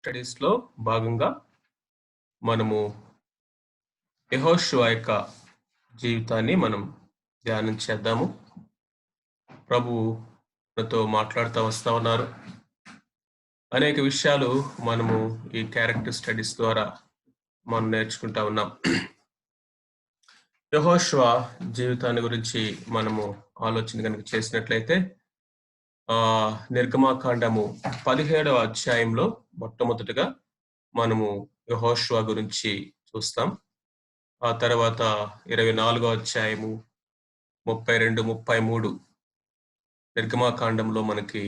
Studies లో భాగంగా మనము యెహోషువ యొక్క జీవితాన్ని మనం ధ్యానం చేద్దాము. ప్రభువు మనతో మాట్లాడుతూ వస్తా ఉన్నారు. అనేక విషయాలు మనము ఈ క్యారెక్టర్ స్టడీస్ ద్వారా మనం నేర్చుకుంటా ఉన్నాం. యెహోషువ జీవితాన్ని గురించి మనము ఆలోచన కనుక చేసినట్లయితే నిర్గమాకాండము 17వ అధ్యాయంలో మొట్టమొదటిగా మనము యెహోషువ గురించి చూస్తాం. ఆ తర్వాత 24వ అధ్యాయము 32, 33 నిర్గమాకాండంలో మనకి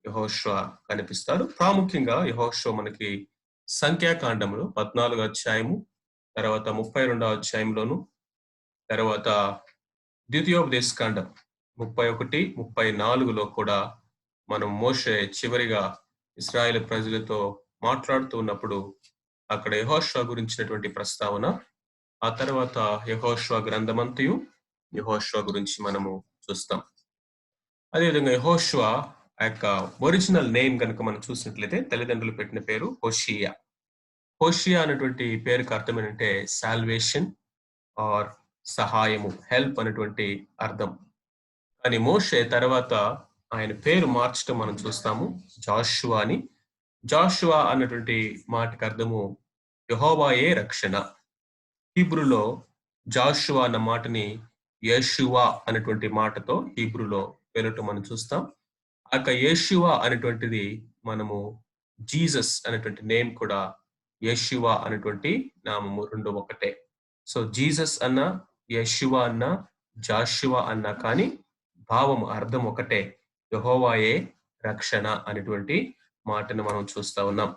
యెహోషువ కనిపిస్తారు. ప్రాముఖ్యంగా యెహోషువ మనకి సంఖ్యాకాండంలో 14వ అధ్యాయము, తర్వాత 32వ అధ్యాయంలోను, తర్వాత ద్వితీయోపదేశకాండం 31, 34లో కూడా మనం మోషే చివరిగా ఇశ్రాయేలు ప్రజలతో మాట్లాడుతూ ఉన్నప్పుడు అక్కడ యెహోషువ గురించినటువంటి ప్రస్తావన, ఆ తర్వాత యెహోషువ గ్రంథమంతయు యెహోషువ గురించి మనము చూస్తాం. అదేవిధంగా యెహోషువ యొక్క ఒరిజినల్ నేమ్ కనుక మనం చూసినట్లయితే తల్లిదండ్రులు పెట్టిన పేరు హోషియా. హోషియా అనేటువంటి పేరుకి అర్థం ఏంటంటే సాల్వేషన్ ఆర్ సహాయము, హెల్ప్ అనేటువంటి అర్థం. కానీ మోషే తర్వాత ఆయన పేరు మార్చడం మనం చూస్తాము, జాషువా అని. జాషువా అన్నటువంటి మాటకి అర్థము యెహోవాయే రక్షణ. హీబ్రూలో జాషువా అన్న మాటని యేషువా అనేటువంటి మాటతో హీబ్రూలో పేరటం మనం చూస్తాం. ఆ యొక్క యేషువా అనేటువంటిది మనము జీసస్ అనేటువంటి నేమ్ కూడా యేషువా అనేటువంటి నామము రెండు ఒకటే. సో జీసస్ అన్న, యేషువా అన్న, జాషువా అన్న కానీ భావం అర్థం ఒకటే, యెహోవాయే రక్షణ అనేటువంటి మాటను మనం చూస్తా ఉన్నాం.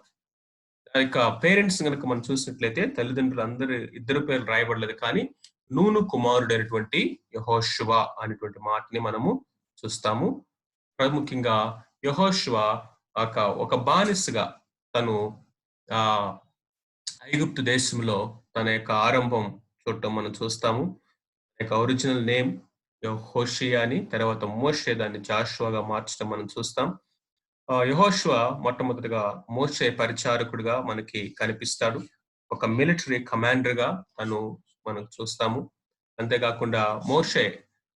ఇక పేరెంట్స్ కనుక మనం చూసినట్లయితే తల్లిదండ్రులు అందరూ ఇద్దరు పేర్లు రాయబడలేదు, కానీ నూను కుమారుడైనటువంటి యెహోషువ అనేటువంటి మాటని మనము చూస్తాము. ప్రాముఖ్యంగా యెహోషువ ఒక బానిసగా తను ఆ ఐగుప్తు దేశంలో తన యొక్క ఆరంభం చూడటం మనం చూస్తాము. ఒరిజినల్ నేమ్ యెహోషియా అని, తర్వాత మోషే దాన్ని జాషువాగా మార్చడం మనం చూస్తాం. యెహోషువ మొట్టమొదటిగా మోషే పరిచారకుడిగా మనకి కనిపిస్తాడు. ఒక మిలిటరీ కమాండర్ గా మనం చూస్తాము. అంతేకాకుండా మోషే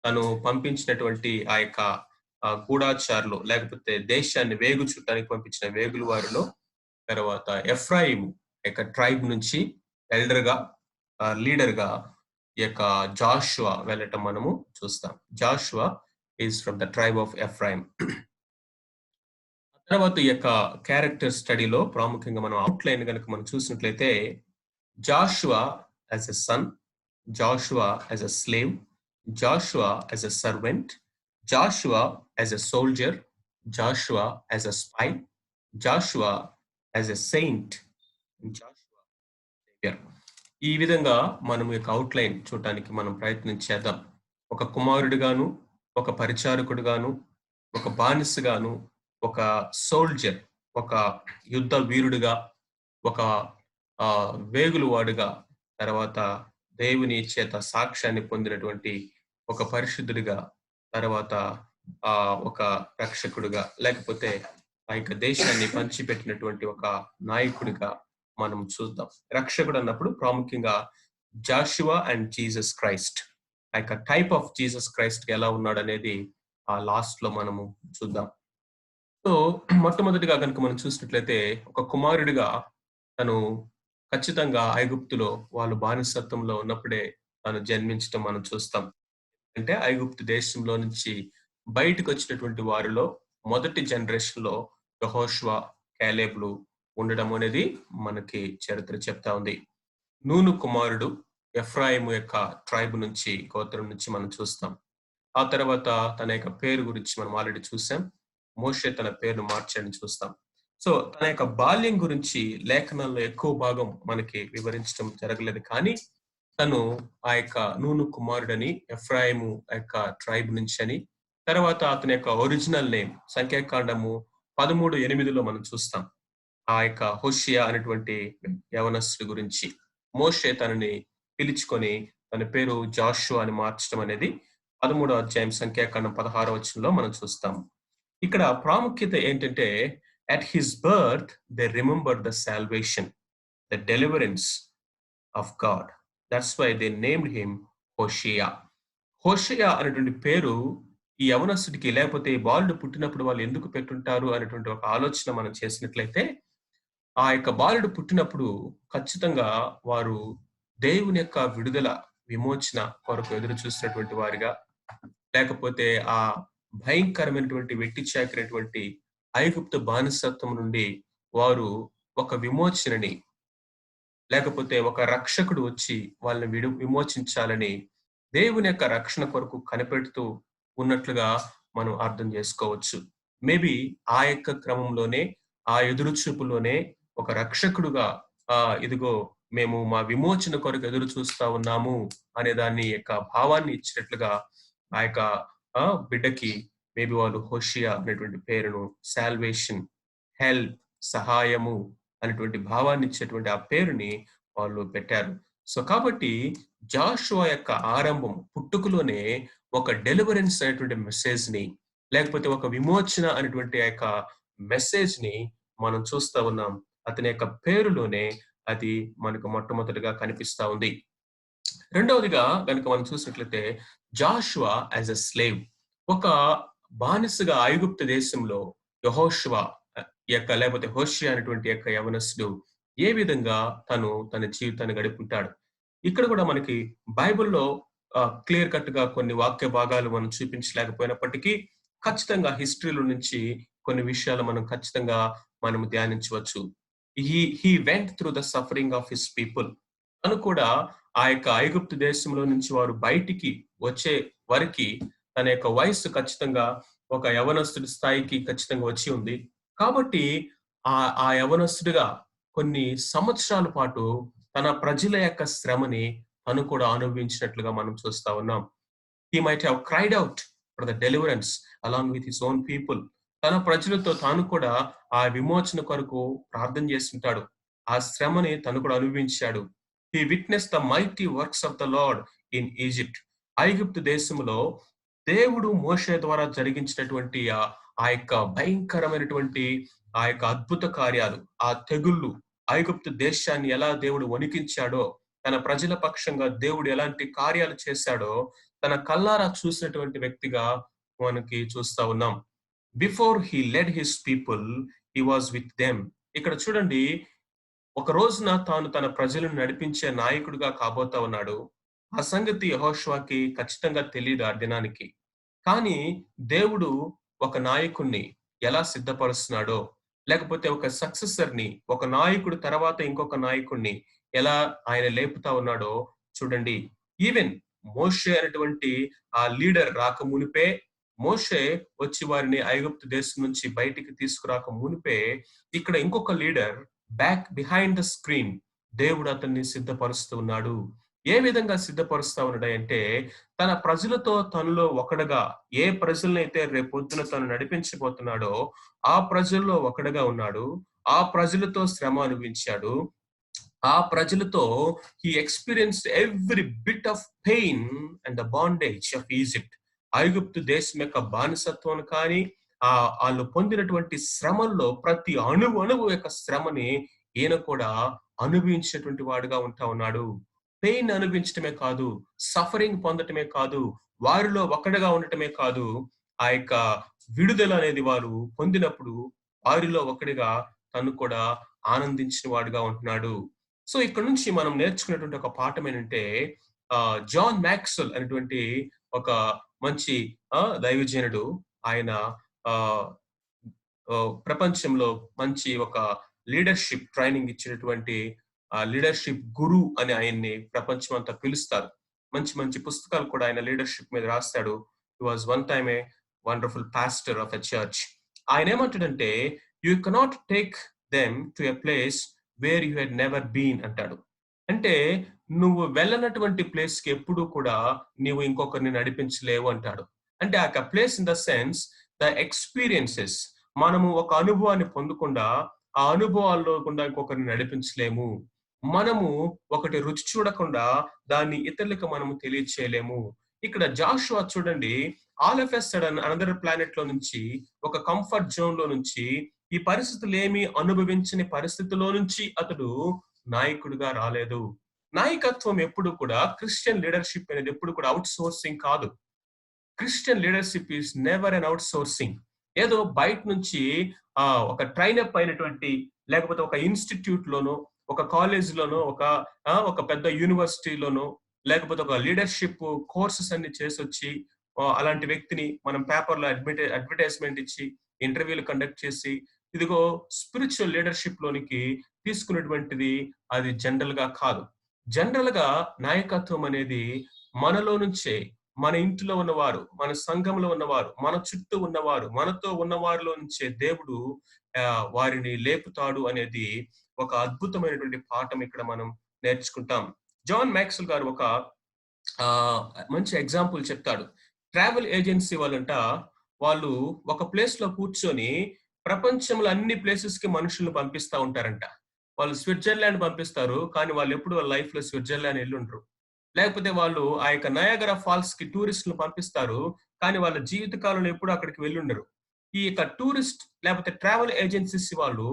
తను పంపించినటువంటి ఆ యొక్క గూఢాచారులు, లేకపోతే దేశాన్ని వేగు చుట్టానికి పంపించిన వేగుల వారిలో తర్వాత ఎఫ్రాయిము యొక్క ట్రైబ్ నుంచి ఎల్డర్ గా, లీడర్ గా ఈ యొక్క జాషువా వెళ్ళటం మనము చూస్తాం. Joshua is from the tribe of Ephraim. తర్వాత ఈ యొక్క క్యారెక్టర్ స్టడీలో ప్రాముఖ్యంగా మనం అవుట్లైన్ కనుక మనం చూసినట్లయితే Joshua as a son, Joshua as a slave, Joshua as a servant, Joshua as a soldier, Joshua as a spy, Joshua as a saint, Joshua saviour. ఈ విధంగా మనం యొక్క అవుట్లైన్ చూడటానికి మనం ప్రయత్నం చేద్దాం. ఒక కుమారుడిగాను, ఒక పరిచారకుడుగాను, ఒక బానిసగాను, ఒక సోల్జర్, ఒక యుద్ధ వీరుడుగా, ఒక వేగులవాడుగా, తర్వాత దేవుని చేత సాక్ష్యాన్ని పొందినటువంటి ఒక పరిశుద్ధుడిగా, తర్వాత ఒక రక్షకుడుగా, లేకపోతే ఆ యొక్క దేశాన్ని పంచిపెట్టినటువంటి ఒక నాయకుడిగా మనం చూద్దాం. రక్షకుడు అన్నప్పుడు ప్రాముఖ్యంగా జాషువా అండ్ జీసస్ క్రైస్ట్, ఆ యొక్క టైప్ ఆఫ్ జీసస్ క్రైస్ట్ ఎలా ఉన్నాడు అనేది ఆ లాస్ట్ లో మనము చూద్దాం. సో మొట్టమొదటిగా కనుక మనం చూసినట్లయితే ఒక కుమారుడిగా తను ఖచ్చితంగా ఐగుప్తులో వాళ్ళు బానిసత్వంలో ఉన్నప్పుడే తను జన్మించడం మనం చూస్తాం. అంటే ఐగుప్తు దేశంలో నుంచి బయటకు వచ్చినటువంటి వారిలో మొదటి జనరేషన్ లో యెహోషువ, కాలేబులు ఉండడం అనేది మనకి చరిత్ర చెప్తా ఉంది. నూను కుమారుడు ఎఫ్రాయిము యొక్క ట్రైబ్ నుంచి, గోత్రం నుంచి మనం చూస్తాం. ఆ తర్వాత తన యొక్క పేరు గురించి మనం ఆల్రెడీ చూసాం. మోషే తన పేరును మార్చాడని చూస్తాం. సో తన యొక్క బాల్యం గురించి లేఖనాల్లో ఎక్కువ భాగం మనకి వివరించడం జరగలేదు, కానీ తను ఆ యొక్క నూను కుమారుడని, ఎఫ్రాయిము యొక్క ట్రైబ్ నుంచి అని, తర్వాత అతని యొక్క ఒరిజినల్ నేమ్ సంఖ్యాకాండము 13:8లో మనం చూస్తాం. ఆ యొక్క హోషియా అనేటువంటి యవనస్తుడి గురించి మోషే తనని పిలుచుకొని తన పేరు జాషువా అని మార్చడం అనేది 13వ అధ్యాయం సంఖ్యాకాండం 16వ వచనంలో మనం చూస్తాం. ఇక్కడ ప్రాముఖ్యత ఏంటంటే At his birth, they remembered the salvation, the deliverance of God. That's why they named him హోషేయ. హోషేయ అనేటువంటి పేరు ఈ యవనస్తుడికి, లేకపోతే ఈ బాలుడు పుట్టినప్పుడు వాళ్ళు ఎందుకు పెట్టుంటారు అనేటువంటి ఒక ఆలోచన మనం చేసినట్లయితే, ఆ యొక్క బాలుడు పుట్టినప్పుడు ఖచ్చితంగా వారు దేవుని యొక్క విడుదల, విమోచన కొరకు ఎదురు చూసినటువంటి వారిగా, లేకపోతే ఆ భయంకరమైనటువంటి వెట్టి చాకినటువంటి ఐగుప్తు బానిసత్వం నుండి వారు ఒక విమోచనని, లేకపోతే ఒక రక్షకుడు వచ్చి వాళ్ళని విమోచించాలని దేవుని యొక్క రక్షణ కొరకు కనిపెడుతూ ఉన్నట్లుగా మనం అర్థం చేసుకోవచ్చు. మేబీ ఆ యొక్క క్రమంలోనే, ఆ ఎదురు చూపులోనే ఒక రక్షకుడుగా ఇదిగో మేము మా విమోచన కొరకు ఎదురు చూస్తా ఉన్నాము అనే దాన్ని యొక్క భావాన్ని ఇచ్చినట్లుగా ఆ యొక్క బిడ్డకి మేబీ వాళ్ళు హోషియా అనేటువంటి పేరును, సాల్వేషన్, హెల్ప్, సహాయము అనేటువంటి భావాన్ని ఇచ్చేటువంటి ఆ పేరుని వాళ్ళు పెట్టారు. సో కాబట్టి జాషువా యొక్క ఆరంభం, పుట్టుకలోనే ఒక డెలివరెన్స్ అనేటువంటి మెసేజ్ ని, లేకపోతే ఒక విమోచన అనేటువంటి యొక్క మెసేజ్ ని మనం చూస్తా ఉన్నాం. అతని యొక్క పేరులోనే అది మనకు మొట్టమొదటిగా కనిపిస్తా ఉంది. రెండవదిగా కనుక మనం చూసినట్లయితే జాషువా యాజ్ ఎ స్లేవ్, ఒక బానిసగా ఐగుప్తు దేశంలో యెహోషువ యొక్క, లేకపోతే హోషియా అనేటువంటి యొక్క యవనస్తుడు ఏ విధంగా తన జీవితాన్ని గడుపుంటాడు. ఇక్కడ కూడా మనకి బైబిల్లో క్లియర్ కట్ గా కొన్ని వాక్య భాగాలు మనం చూపించలేకపోయినప్పటికీ ఖచ్చితంగా హిస్టరీలో నుంచి కొన్ని విషయాలు మనం ఖచ్చితంగా మనం ధ్యానించవచ్చు. He went through the suffering of his people. తను కూడా ఆ యొక్క ఐగుప్తు దేశంలో నుంచి వారు బయటికి వచ్చే వరకు తన యొక్క వయస్సు ఖచ్చితంగా ఒక యవనస్తుడి స్థాయికి ఖచ్చితంగా వచ్చి ఉంది. కాబట్టి ఆ యవనస్తుడిగా కొన్ని సంవత్సరాల పాటు తన ప్రజల యొక్క శ్రమని తను కూడా అనుభవించినట్లుగా మనం చూస్తా ఉన్నాం. He might have cried out for the deliverance along with his own people. తన ప్రజలతో తాను కూడా ఆ విమోచన కొరకు ప్రార్థన చేస్తుంటాడు. ఆ శ్రమని తను కూడా అనుభవించాడు. He witnessed the mighty works of the Lord in Egypt. ఐగుప్తు దేశంలో దేవుడు మోషే ద్వారా జరిగించినటువంటి ఆ యొక్క భయంకరమైనటువంటి ఆ యొక్క అద్భుత కార్యాలు, ఆ తెగుళ్ళు, ఐగుప్తు దేశాన్ని ఎలా దేవుడు వణికించాడో, తన ప్రజల పక్షంగా దేవుడు ఎలాంటి కార్యాలు చేశాడో తన కల్లారా చూసినటువంటి వ్యక్తిగా మనకి చూస్తా ఉన్నాం. Before he lead his people, he was with them. ఇక్కడ చూడండి, ఒక రోజున తాను తన ప్రజలను నడిపించే నాయకుడిగా కాబోతా ఉన్నాడు. ఆ సంగతి యెహోషువకి ఖచ్చితంగా తెలియదు ఆ దినానికి. కానీ దేవుడు ఒక నాయకుణ్ణి ఎలా సిద్ధపరుస్తున్నాడో, లేకపోతే ఒక సక్సెసర్ ని, ఒక నాయకుడు తర్వాత ఇంకొక నాయకుడిని ఎలా ఆయన లేపుతా ఉన్నాడో చూడండి. ఈవెన్ మోషే అనేటువంటి ఆ లీడర్ రాక మునిపే, మోషే వచ్చి వారిని ఐగుప్తు దేశం నుంచి బయటికి తీసుకురాక మునిపే, ఇక్కడ ఇంకొక leader back behind the screen దేవుడు అతన్ని సిద్ధపరుస్తూ ఉన్నాడు. ఏ విధంగా సిద్ధపరుస్తా ఉన్నాడంటే, తన ప్రజలతో తనలో ఒకడుగా, ఏ ప్రజలనైతే రేపొద్దున తను నడిపించబోతున్నాడో ఆ ప్రజల్లో ఒకడుగా ఉన్నాడు. ఆ ప్రజలతో శ్రమ అనుభవించాడు. ఆ ప్రజలతో he experienced every bit of pain and the bondage of Egypt. ఐగుప్తు దేశం యొక్క బానిసత్వం కానీ, వాళ్ళు పొందినటువంటి శ్రమల్లో ప్రతి అణువు యొక్క శ్రమని ఈయన కూడా అనుభవించినటువంటి వాడుగా ఉంటా ఉన్నాడు. పెయిన్ అనుభవించటమే కాదు, సఫరింగ్ పొందటమే కాదు, వారిలో ఒకటిగా ఉండటమే కాదు, ఆ యొక్క విడుదల అనేది వారు పొందినప్పుడు వారిలో ఒకటిగా తను కూడా ఆనందించిన వాడుగా ఉంటున్నాడు. సో ఇక్కడ నుంచి మనం నేర్చుకున్నటువంటి ఒక పాఠం ఏంటంటే, జాన్ మ్యాక్స్వెల్ అనేటువంటి ఒక మంచి దైవజనుడు, ఆయన ప్రపంచంలో మంచి ఒక లీడర్షిప్ ట్రైనింగ్ ఇచ్చినటువంటి లీడర్షిప్ గురు అని ఆయన్ని ప్రపంచం అంతా పిలుస్తారు. మంచి మంచి పుస్తకాలు కూడా ఆయన లీడర్షిప్ మీద రాస్తాడు. He was one time a wonderful pastor of a church. ఆయన ఏమంటాడంటే, you cannot take them to a place where you had never been అంటాడు. అంటే నువ్వు వెళ్ళనటువంటి ప్లేస్ కి ఎప్పుడు కూడా నీవు ఇంకొకరిని నడిపించలేవు అంటాడు. అంటే ఆ place in the sense the experiences, మనము ఒక అనుభవాన్ని పొందకుండా ఆ అనుభవాల్లో గుండా ఇంకొకరిని నడిపించలేము. మనము ఒకటి రుచి చూడకుండా దాన్ని ఇతరులకు మనము తెలియచేయలేము. ఇక్కడ జాషువా చూడండి, all of a sudden another planet లో నుంచి, ఒక కంఫర్ట్ జోన్ లో నుంచి ఈ పరిస్థితులు ఏమి అనుభవించని పరిస్థితిలో నుంచి అతడు నాయకుడిగా రాలేదు. నాయకత్వం ఎప్పుడు కూడా, క్రిస్టియన్ లీడర్షిప్ అనేది ఎప్పుడు కూడా అవుట్ సోర్సింగ్ కాదు. Christian leadership is never an out sourcing. ఏదో బయట నుంచి ఒక ట్రైన్ అప్ అయినటువంటి, లేకపోతే ఒక ఇన్స్టిట్యూట్ లోనో, ఒక కాలేజ్ లోనో, ఒక పెద్ద యూనివర్సిటీలోనో, లేకపోతే ఒక లీడర్షిప్ కోర్సెస్ అన్ని చేసొచ్చి అలాంటి వ్యక్తిని మనం పేపర్లో అడ్వర్టైజ్మెంట్ ఇచ్చి ఇంటర్వ్యూలు కండక్ట్ చేసి ఇదిగో స్పిరిచువల్ లీడర్షిప్ లోనికి తీసుకున్నటువంటిది అది జనరల్ గా కాదు. జనరల్ గా నాయకత్వం అనేది మనలో నుంచే, మన ఇంటిలో ఉన్నవారు, మన సంఘంలో ఉన్నవారు, మన చుట్టూ ఉన్నవారు, మనతో ఉన్నవారిలో నుంచే దేవుడు వారిని లేపుతాడు అనేది ఒక అద్భుతమైనటువంటి పాఠం ఇక్కడ మనం నేర్చుకుంటాం. జాన్ మ్యాక్స్వెల్ గారు ఒక మంచి ఎగ్జాంపుల్ చెప్తాడు. ట్రావెల్ ఏజెన్సీ వాళ్ళు ఒక ప్లేస్ లో కూర్చొని ప్రపంచంలో అన్ని ప్లేసెస్ కి మనుషులను పంపిస్తా ఉంటారంట. వాళ్ళు స్విట్జర్లాండ్ పంపిస్తారు, కానీ వాళ్ళు ఎప్పుడు వాళ్ళ లైఫ్ లో స్విట్జర్లాండ్ వెళ్ళుండ్రు. లేకపోతే వాళ్ళు ఆ యొక్క నయాగరా ఫాల్స్ కి టూరిస్టులు పంపిస్తారు, కానీ వాళ్ళ జీవిత కాలంలో ఎప్పుడు అక్కడికి వెళ్ళుండరు. ఈ యొక్క టూరిస్ట్ లేకపోతే ట్రావెల్ ఏజెన్సీస్ వాళ్ళు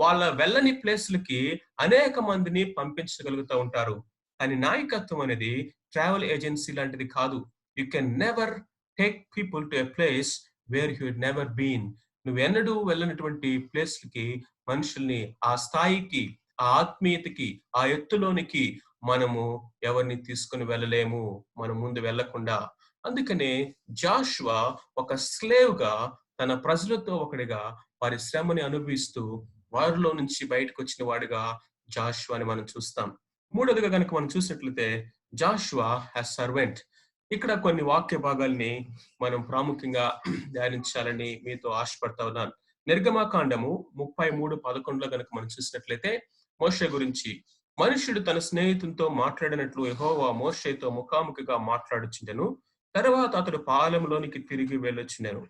వాళ్ళ వెళ్ళని ప్లేస్లకి అనేక మందిని పంపించగలుగుతూ ఉంటారు. కానీ నాయకత్వం అనేది ట్రావెల్ ఏజెన్సీ లాంటిది కాదు. You can never take people to a place where you had never been. నువ్వు ఎన్నడూ వెళ్ళినటువంటి ప్లేస్లకి మనుషుల్ని ఆ స్థాయికి, ఆ ఆత్మీయతకి, ఆ ఎత్తులోనికి మనము ఎవరిని తీసుకుని వెళ్ళలేము, మనం ముందు వెళ్ళకుండా. అందుకనే జాషువా ఒక స్లేవ్ గా తన ప్రజలతో ఒకడిగా వారి శ్రమని అనుభవిస్తూ వారిలో నుంచి బయటకు వచ్చిన వాడిగా జాషువాని మనం చూస్తాం. మూడోదిగా కనుక మనం చూసినట్లయితే జాషువా యాజ్ సర్వెంట్. ఇక్కడ కొన్ని వాక్య భాగాల్ని మనం ప్రాముఖ్యంగా ధ్యానించాలని మీతో ఆశపడతా ఉన్నాను. నిర్గమకాండము 33:11 కనుక మనం చూసినట్లయితే మోషే గురించి, మనుష్యుడు తన స్నేహితునితో మాట్లాడినట్లు యెహోవా మోషేతో ముఖాముఖిగా మాట్లాడుచుండెను. తర్వాత అతడు పాలెంలోనికి తిరిగి వెళ్ళొచ్చుండెను.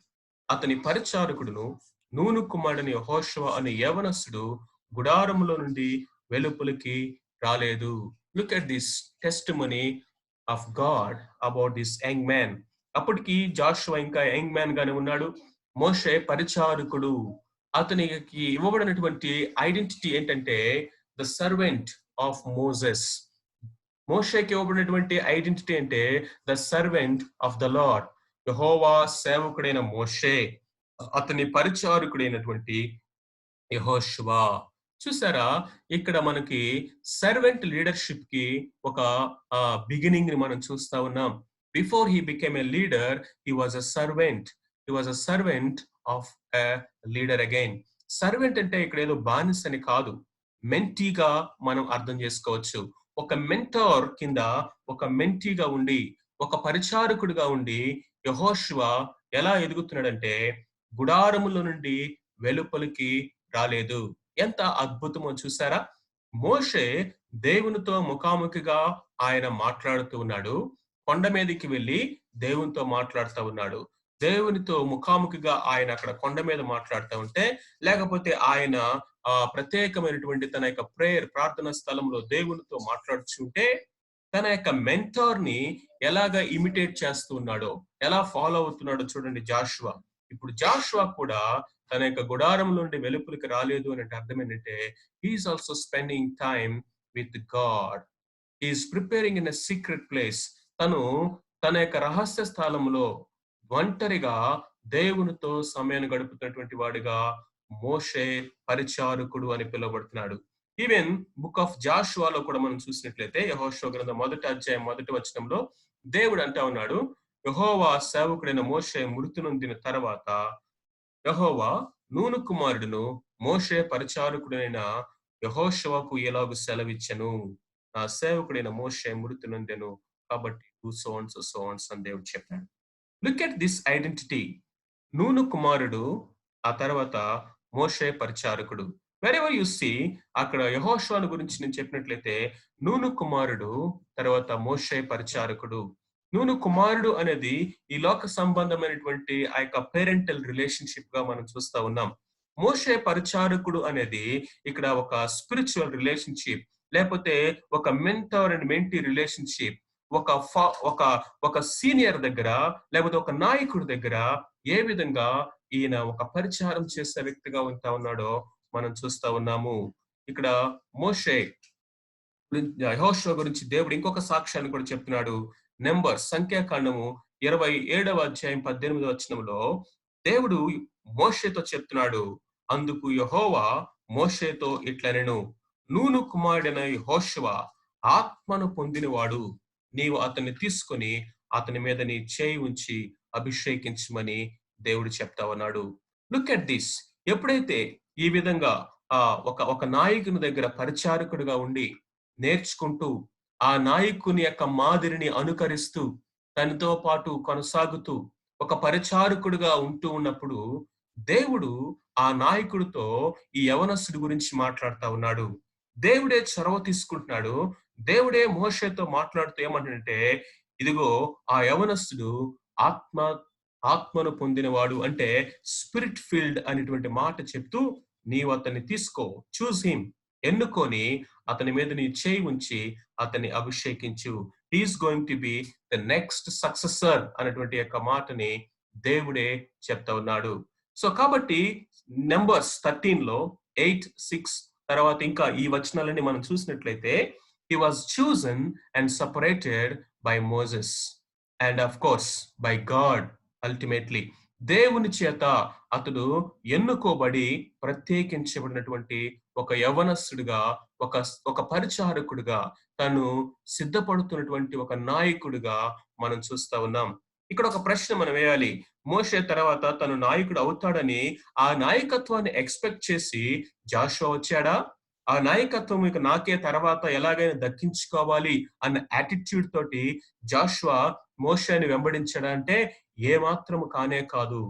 అతని పరిచారకుడును నూను కుమారుడని యెహోషువ అనే యవనస్తుడు గుడారములో నుండి వెలుపలికి రాలేదు. Look at this testimony of God about this young man. అప్పటికి జాషువా ఇంకా యంగ్ మ్యాన్ గానే ఉన్నాడు. మోషే పరిచారకుడు. అతనికి ఇవ్వబడినటువంటి ఐడెంటిటీ ఏంటంటే ద సర్వెంట్ ఆఫ్ మోసెస్. మోషేకి ఇవ్వబడినటువంటి ఐడెంటిటీ అంటే the servant of the lord. యెహోవా సేవకుడైన మోషే, అతని పరిచారకుడైనటువంటి యెహోషువ. చూసారా, ఇక్కడ మనకి సర్వెంట్ లీడర్షిప్ కి ఒక బిగినింగ్ ని మనం చూస్తా ఉన్నాం. Before he became a leader, he was a servant. He was a servant of a leader again. Servant అంటే ఇక్కడ ఏదో బానిస అని కాదు, మెంటీగా మనం అర్థం చేసుకోవచ్చు. ఒక మెంటార్ కింద ఒక మెంటీగా ఉండి, ఒక పరిచారకుడిగా ఉండి యెహోషువ ఎలా ఎదుగుతున్నాడంటే గుడారముల నుండి వెలుపలికి రాలేదు. ఎంత అద్భుతమో చూసారా. మోషే దేవునితో ముఖాముఖిగా ఆయన మాట్లాడుతూ ఉన్నాడు. కొండ మీదకి వెళ్ళి దేవునితో మాట్లాడుతూ ఉన్నాడు. దేవునితో ముఖాముఖిగా ఆయన అక్కడ కొండ మీద మాట్లాడుతూ ఉంటే, లేకపోతే ఆయన ప్రత్యేకమైనటువంటి తన యొక్క ప్రార్థనా స్థలంలో దేవునితో మాట్లాడుతుంటే, తన యొక్క మెంటార్ ని ఎలాగా ఇమిటేట్ చేస్తూ ఉన్నాడో, ఎలా ఫాలో అవుతున్నాడో చూడండి జాషువా. ఇప్పుడు జాషువా కూడా తన యొక్క గుడారం నుండి వెలుపలికి రాలేదు అని అంటే అర్థం ఏంటంటే he's also spending time with God. He's preparing in a secret place. తను తన యొక్క రహస్య స్థలంలో ఒంటరిగా దేవునితో సమయాన్ని గడుపుతున్నటువంటి వాడిగా మోషే పరిచారకుడు అని పిలువబడుతున్నాడు. ఈవెన్ బుక్ ఆఫ్ జాషువాలో కూడా మనం చూసినట్లయితే యెహోషువ గ్రంథం 1వ అధ్యాయం 1వ వచనంలో దేవుడు అంటా ఉన్నాడు, యెహోవా సేవకుడైన మోషే మృతి నొందిన తర్వాత యెహోవా నూను కుమారుడును మోషే పరిచారకుడైన యెహోషువకు ఎలాగూ సెలవిచ్చెను, నా సేవకుడైన మోషే మృతి నొందెను కాబట్టి సోన్స్ అని దేవుడు చెప్పాడు. Look at this identity. నూను కుమారుడు, ఆ తర్వాత మోషే పరిచారకుడు. వెరెవర్ యు సీ, అక్కడ యెహోషువను గురించి నేను చెప్పినట్లయితే నూను కుమారుడు, తర్వాత మోషే పరిచారకుడు. నూను కుమారుడు అనేది ఈ లోక సంబంధమైనటువంటి ఆ యొక్క పేరెంటల్ రిలేషన్షిప్ గా మనం చూస్తా ఉన్నాం. మోషే పరిచారకుడు అనేది ఇక్కడ ఒక స్పిరిచువల్ రిలేషన్షిప్, లేకపోతే ఒక మెంటార్ అండ్ మెంటీ రిలేషన్షిప్. ఒక సీనియర్ దగ్గర, లేకపోతే ఒక నాయకుడి దగ్గర ఏ విధంగా ఈయన ఒక పరిచారం చేసే వ్యక్తిగా ఉంటా ఉన్నాడో మనం చూస్తా ఉన్నాము. ఇక్కడ మోషే యెహోషువ గురించి దేవుడు ఇంకొక సాక్ష్యాన్ని కూడా చెప్తున్నాడు. సంఖ్యాకాండము 27వ అధ్యాయం 18వ వచనంలో దేవుడు మోషేతో చెప్తున్నాడు. అందుకు యెహోవా మోషేతో ఇట్లనెను, నూను కుమారుడైన యెహోషువ ఆత్మను పొందినవాడు. నీవు అతన్ని తీసుకొని అతని మీద నీ చేయి ఉంచి అభిషేకించమని దేవుడు చెప్తా ఉన్నాడు. Look at this. ఎప్పుడైతే ఈ విధంగా ఒక నాయకుని దగ్గర పరిచారకుడిగా ఉండి నేర్చుకుంటూ ఆ నాయకుని యొక్క మాదిరిని అనుకరిస్తూ తనతో పాటు కొనసాగుతూ ఒక పరిచారకుడిగా ఉంటూ ఉన్నప్పుడు దేవుడు ఆ నాయకుడితో ఈ యవనస్తుడి గురించి మాట్లాడుతా ఉన్నాడు. దేవుడే చొరవ తీసుకుంటున్నాడు. దేవుడే మోషేతో మాట్లాడుతూ ఏమంటాడంటే, ఇదిగో ఆ యవనస్తుడు ఆత్మ ఆత్మను పొందినవాడు, అంటే స్పిరిట్ ఫీల్డ్ అనేటువంటి మాట చెప్తూ, నీవు అతన్ని తీసుకో, చూస్ హిమ్, ఎన్నుకొని అతని మీద నీ చేయి ఉంచి అతన్ని అభిషేకించు. He is going to be the next successor అనేటువంటి యొక్క మాటని దేవుడే చెప్తా ఉన్నాడు. సో కాబట్టి నంబర్స్ 13లో 8, 6 తర్వాత ఇంకా ఈ వచనాలని మనం చూసినట్లయితే, he was chosen and separated by Moses and of course by God ultimately. దేవుని చేత అతడు ఎన్నుకోబడి ప్రత్యేకించబడినటువంటి ఒక యవనస్తుడిగా, ఒక పరిచారకుడిగా, తను సిద్ధపడుతున్నటువంటి ఒక నాయకుడిగా మనం చూస్తా ఉన్నాం. ఇక్కడ ఒక ప్రశ్న మనం వేయాలి. మోషే తర్వాత తను నాయకుడు అవుతాడని ఆ నాయకత్వాన్ని ఎక్స్పెక్ట్ చేసి జాషువా వచ్చాడా? ఆ నాయకత్వం ఇక నాకే తర్వాత ఎలాగైనా దక్కించుకోవాలి అన్న యాటిట్యూడ్ తోటి జాషువా మోషేని వెంబడించాడా అంటే ఏ మాత్రము కానే కాదు.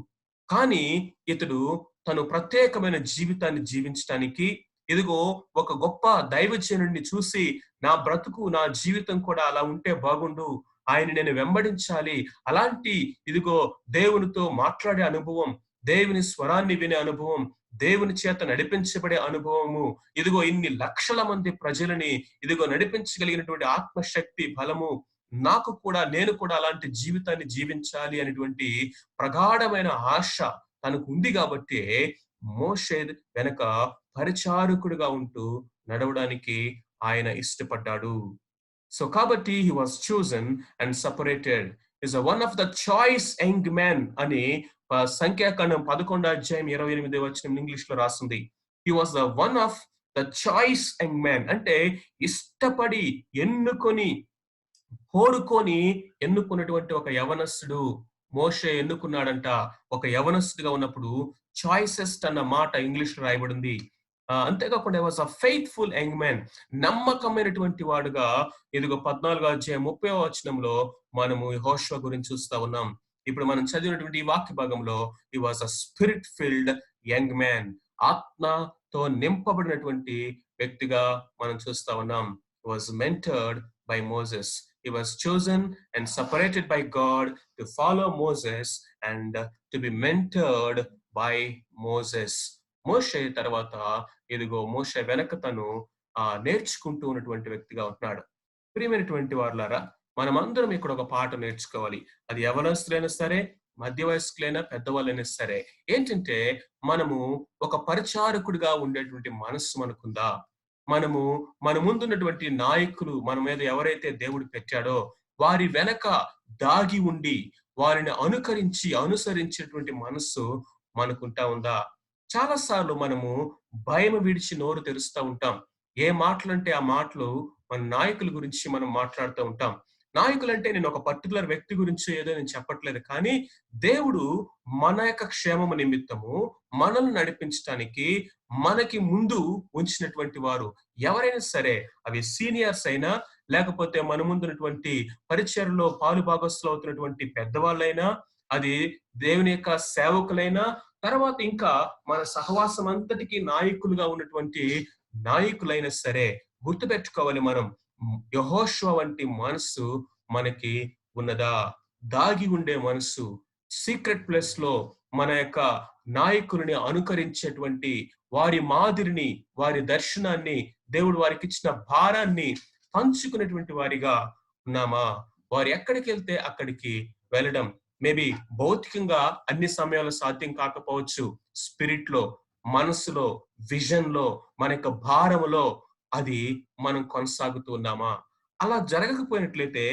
కానీ ఇతడు తను ప్రత్యేకమైన జీవితాన్ని జీవించడానికి, ఇదిగో ఒక గొప్ప దైవజనుడిని చూసి నా బ్రతుకు, నా జీవితం కూడా అలా ఉంటే బాగుండు, ఆయన నేను వెంబడించాలి, అలాంటి ఇదిగో దేవునితో మాట్లాడే అనుభవం, దేవుని స్వరాన్ని వినే అనుభవం, దేవుని చేత నడిపించబడే అనుభవము, ఇదిగో ఇన్ని లక్షల మంది ప్రజలని ఇదిగో నడిపించగలిగినటువంటి ఆత్మశక్తి, బలము నాకు కూడా, నేను కూడా అలాంటి జీవితాన్ని జీవించాలి అనేటువంటి ప్రగాఢమైన ఆశ తనకు ఉంది కాబట్టి మోషే వెనక పరిచారకుడిగా ఉంటూ నడవడానికి ఆయన ఇష్టపడ్డాడు. సో కాబట్టి he was chosen and separated. Is a one of the choice young men అని సంఖ్యాకాండం 11వ అధ్యాయం 28వ వచనం ఇంగ్లీష్ లో రాస్తుంది. He was the one of the choice young man, అంటే ఇష్టపడి ఎన్నుకొని కోరుకొని ఎన్నుకున్నటువంటి ఒక యవనస్తుడు మోషే ఎన్నుకున్నాడంట. ఒక యవనస్తుడిగా ఉన్నప్పుడు చాయిసెస్ట్ అన్న మాట ఇంగ్లీష్ లో రాయబడింది. అంతేకాకుండా was a faithful young man, నమ్మకమైనటువంటి వాడుగా. ఇదిగో 14వ అధ్యాయం 30వ వచనంలో మనము యెహోషువ గురించి చూస్తా ఉన్నాం. ఇప్పుడు మనం చదివినటువంటి ఈ వాక్య భాగంలో హి was a spirit field young man, ఆత్మతో నింపబడినటువంటి వ్యక్తిగా మనం చూస్తా ఉన్నాం. హి was mentored by Moses. He was chosen and separated by God to follow Moses and to be mentored by Moses. మోషే తర్వాత ఇదిగో మోషే వెనక తను నేర్చుకుంటూ ఉన్నటువంటి వ్యక్తిగా ఉంటున్నాడు. ప్రియమైనటువంటి వారులారా, మనమందరం ఇక్కడ ఒక పాట నేర్చుకోవాలి. అది యవనస్తులైనా సరే, మధ్య వయస్కులైనా, పెద్దవాళ్ళైనా సరే. ఏంటంటే మనము ఒక పరిచారకుడిగా ఉండేటువంటి మనస్సు మనకుందా? మనము మన ముందున్నటువంటి నాయకులు, మన మీద ఎవరైతే దేవుడు పెట్టాడో వారి వెనక దాగి ఉండి వారిని అనుసరించేటువంటి మనస్సు మనకుంటా ఉందా? చాలా సార్లు మనము భయం విడిచి నోరు తెరుస్తూ ఉంటాం. ఏ మాటలంటే ఆ మాటలు మన నాయకుల గురించి మనం మాట్లాడుతూ ఉంటాం. నాయకులంటే నేను ఒక పర్టికులర్ వ్యక్తి గురించి ఏదో నేను చెప్పట్లేదు, కానీ దేవుడు మన యొక్క క్షేమము నిమిత్తము మనల్ని నడిపించడానికి మనకి ముందు ఉంచినటువంటి వారు ఎవరైనా సరే, అవి సీనియర్స్ అయినా, లేకపోతే మన ముందున్నటువంటి పరిచర్లో పాలు భాగస్తులు అవుతున్నటువంటి పెద్దవాళ్ళైనా, అది దేవుని యొక్క సేవకులైనా, తర్వాత ఇంకా మన సహవాసం అంతటికి నాయకులుగా ఉన్నటువంటి నాయకులైనా సరే, గుర్తుపెట్టుకోవాలి, మనం యెహోషువ వంటి మనస్సు మనకి ఉన్నదా? దాగి ఉండే మనస్సు, సీక్రెట్ ప్లేస్ లో మన యొక్క నాయకులని అనుకరించేటువంటి వారి మాదిరిని, వారి దర్శనాన్ని, దేవుడు వారికి ఇచ్చిన భారాన్ని పంచుకునేటువంటి వారిగా ఉన్నామా? వారు ఎక్కడికి వెళ్తే అక్కడికి వెళ్ళడం, మేబీ భౌతికంగా అన్ని సమయాల్లో సాధ్యం కాకపోవచ్చు. స్పిరిట్ లో, మనసులో, విజన్ లో, మన యొక్క భారములో అది మనం కొనసాగుతూ ఉన్నామా? అలా జరగకపోయినట్లయితే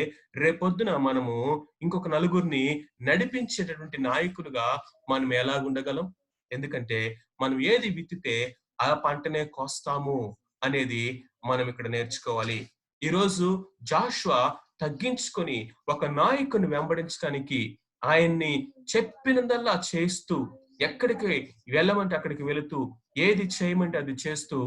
రేపొద్దున మనము ఇంకొక నలుగురిని నడిపించేటటువంటి నాయకులుగా మనం ఎలాగుండగలం? ఎందుకంటే మనం ఏది విత్తితే ఆ పంటనే కోస్తాము అనేది మనం ఇక్కడ నేర్చుకోవాలి. ఈరోజు జాషువా తగ్గించుకొని ఒక నాయకుని వెంబడించడానికి ఆయన్ని చెప్పినదల్లా చేస్తూ, ఎక్కడికి వెళ్ళమంటే అక్కడికి వెళుతూ, ఏది చేయమంటే అది చేస్తూ,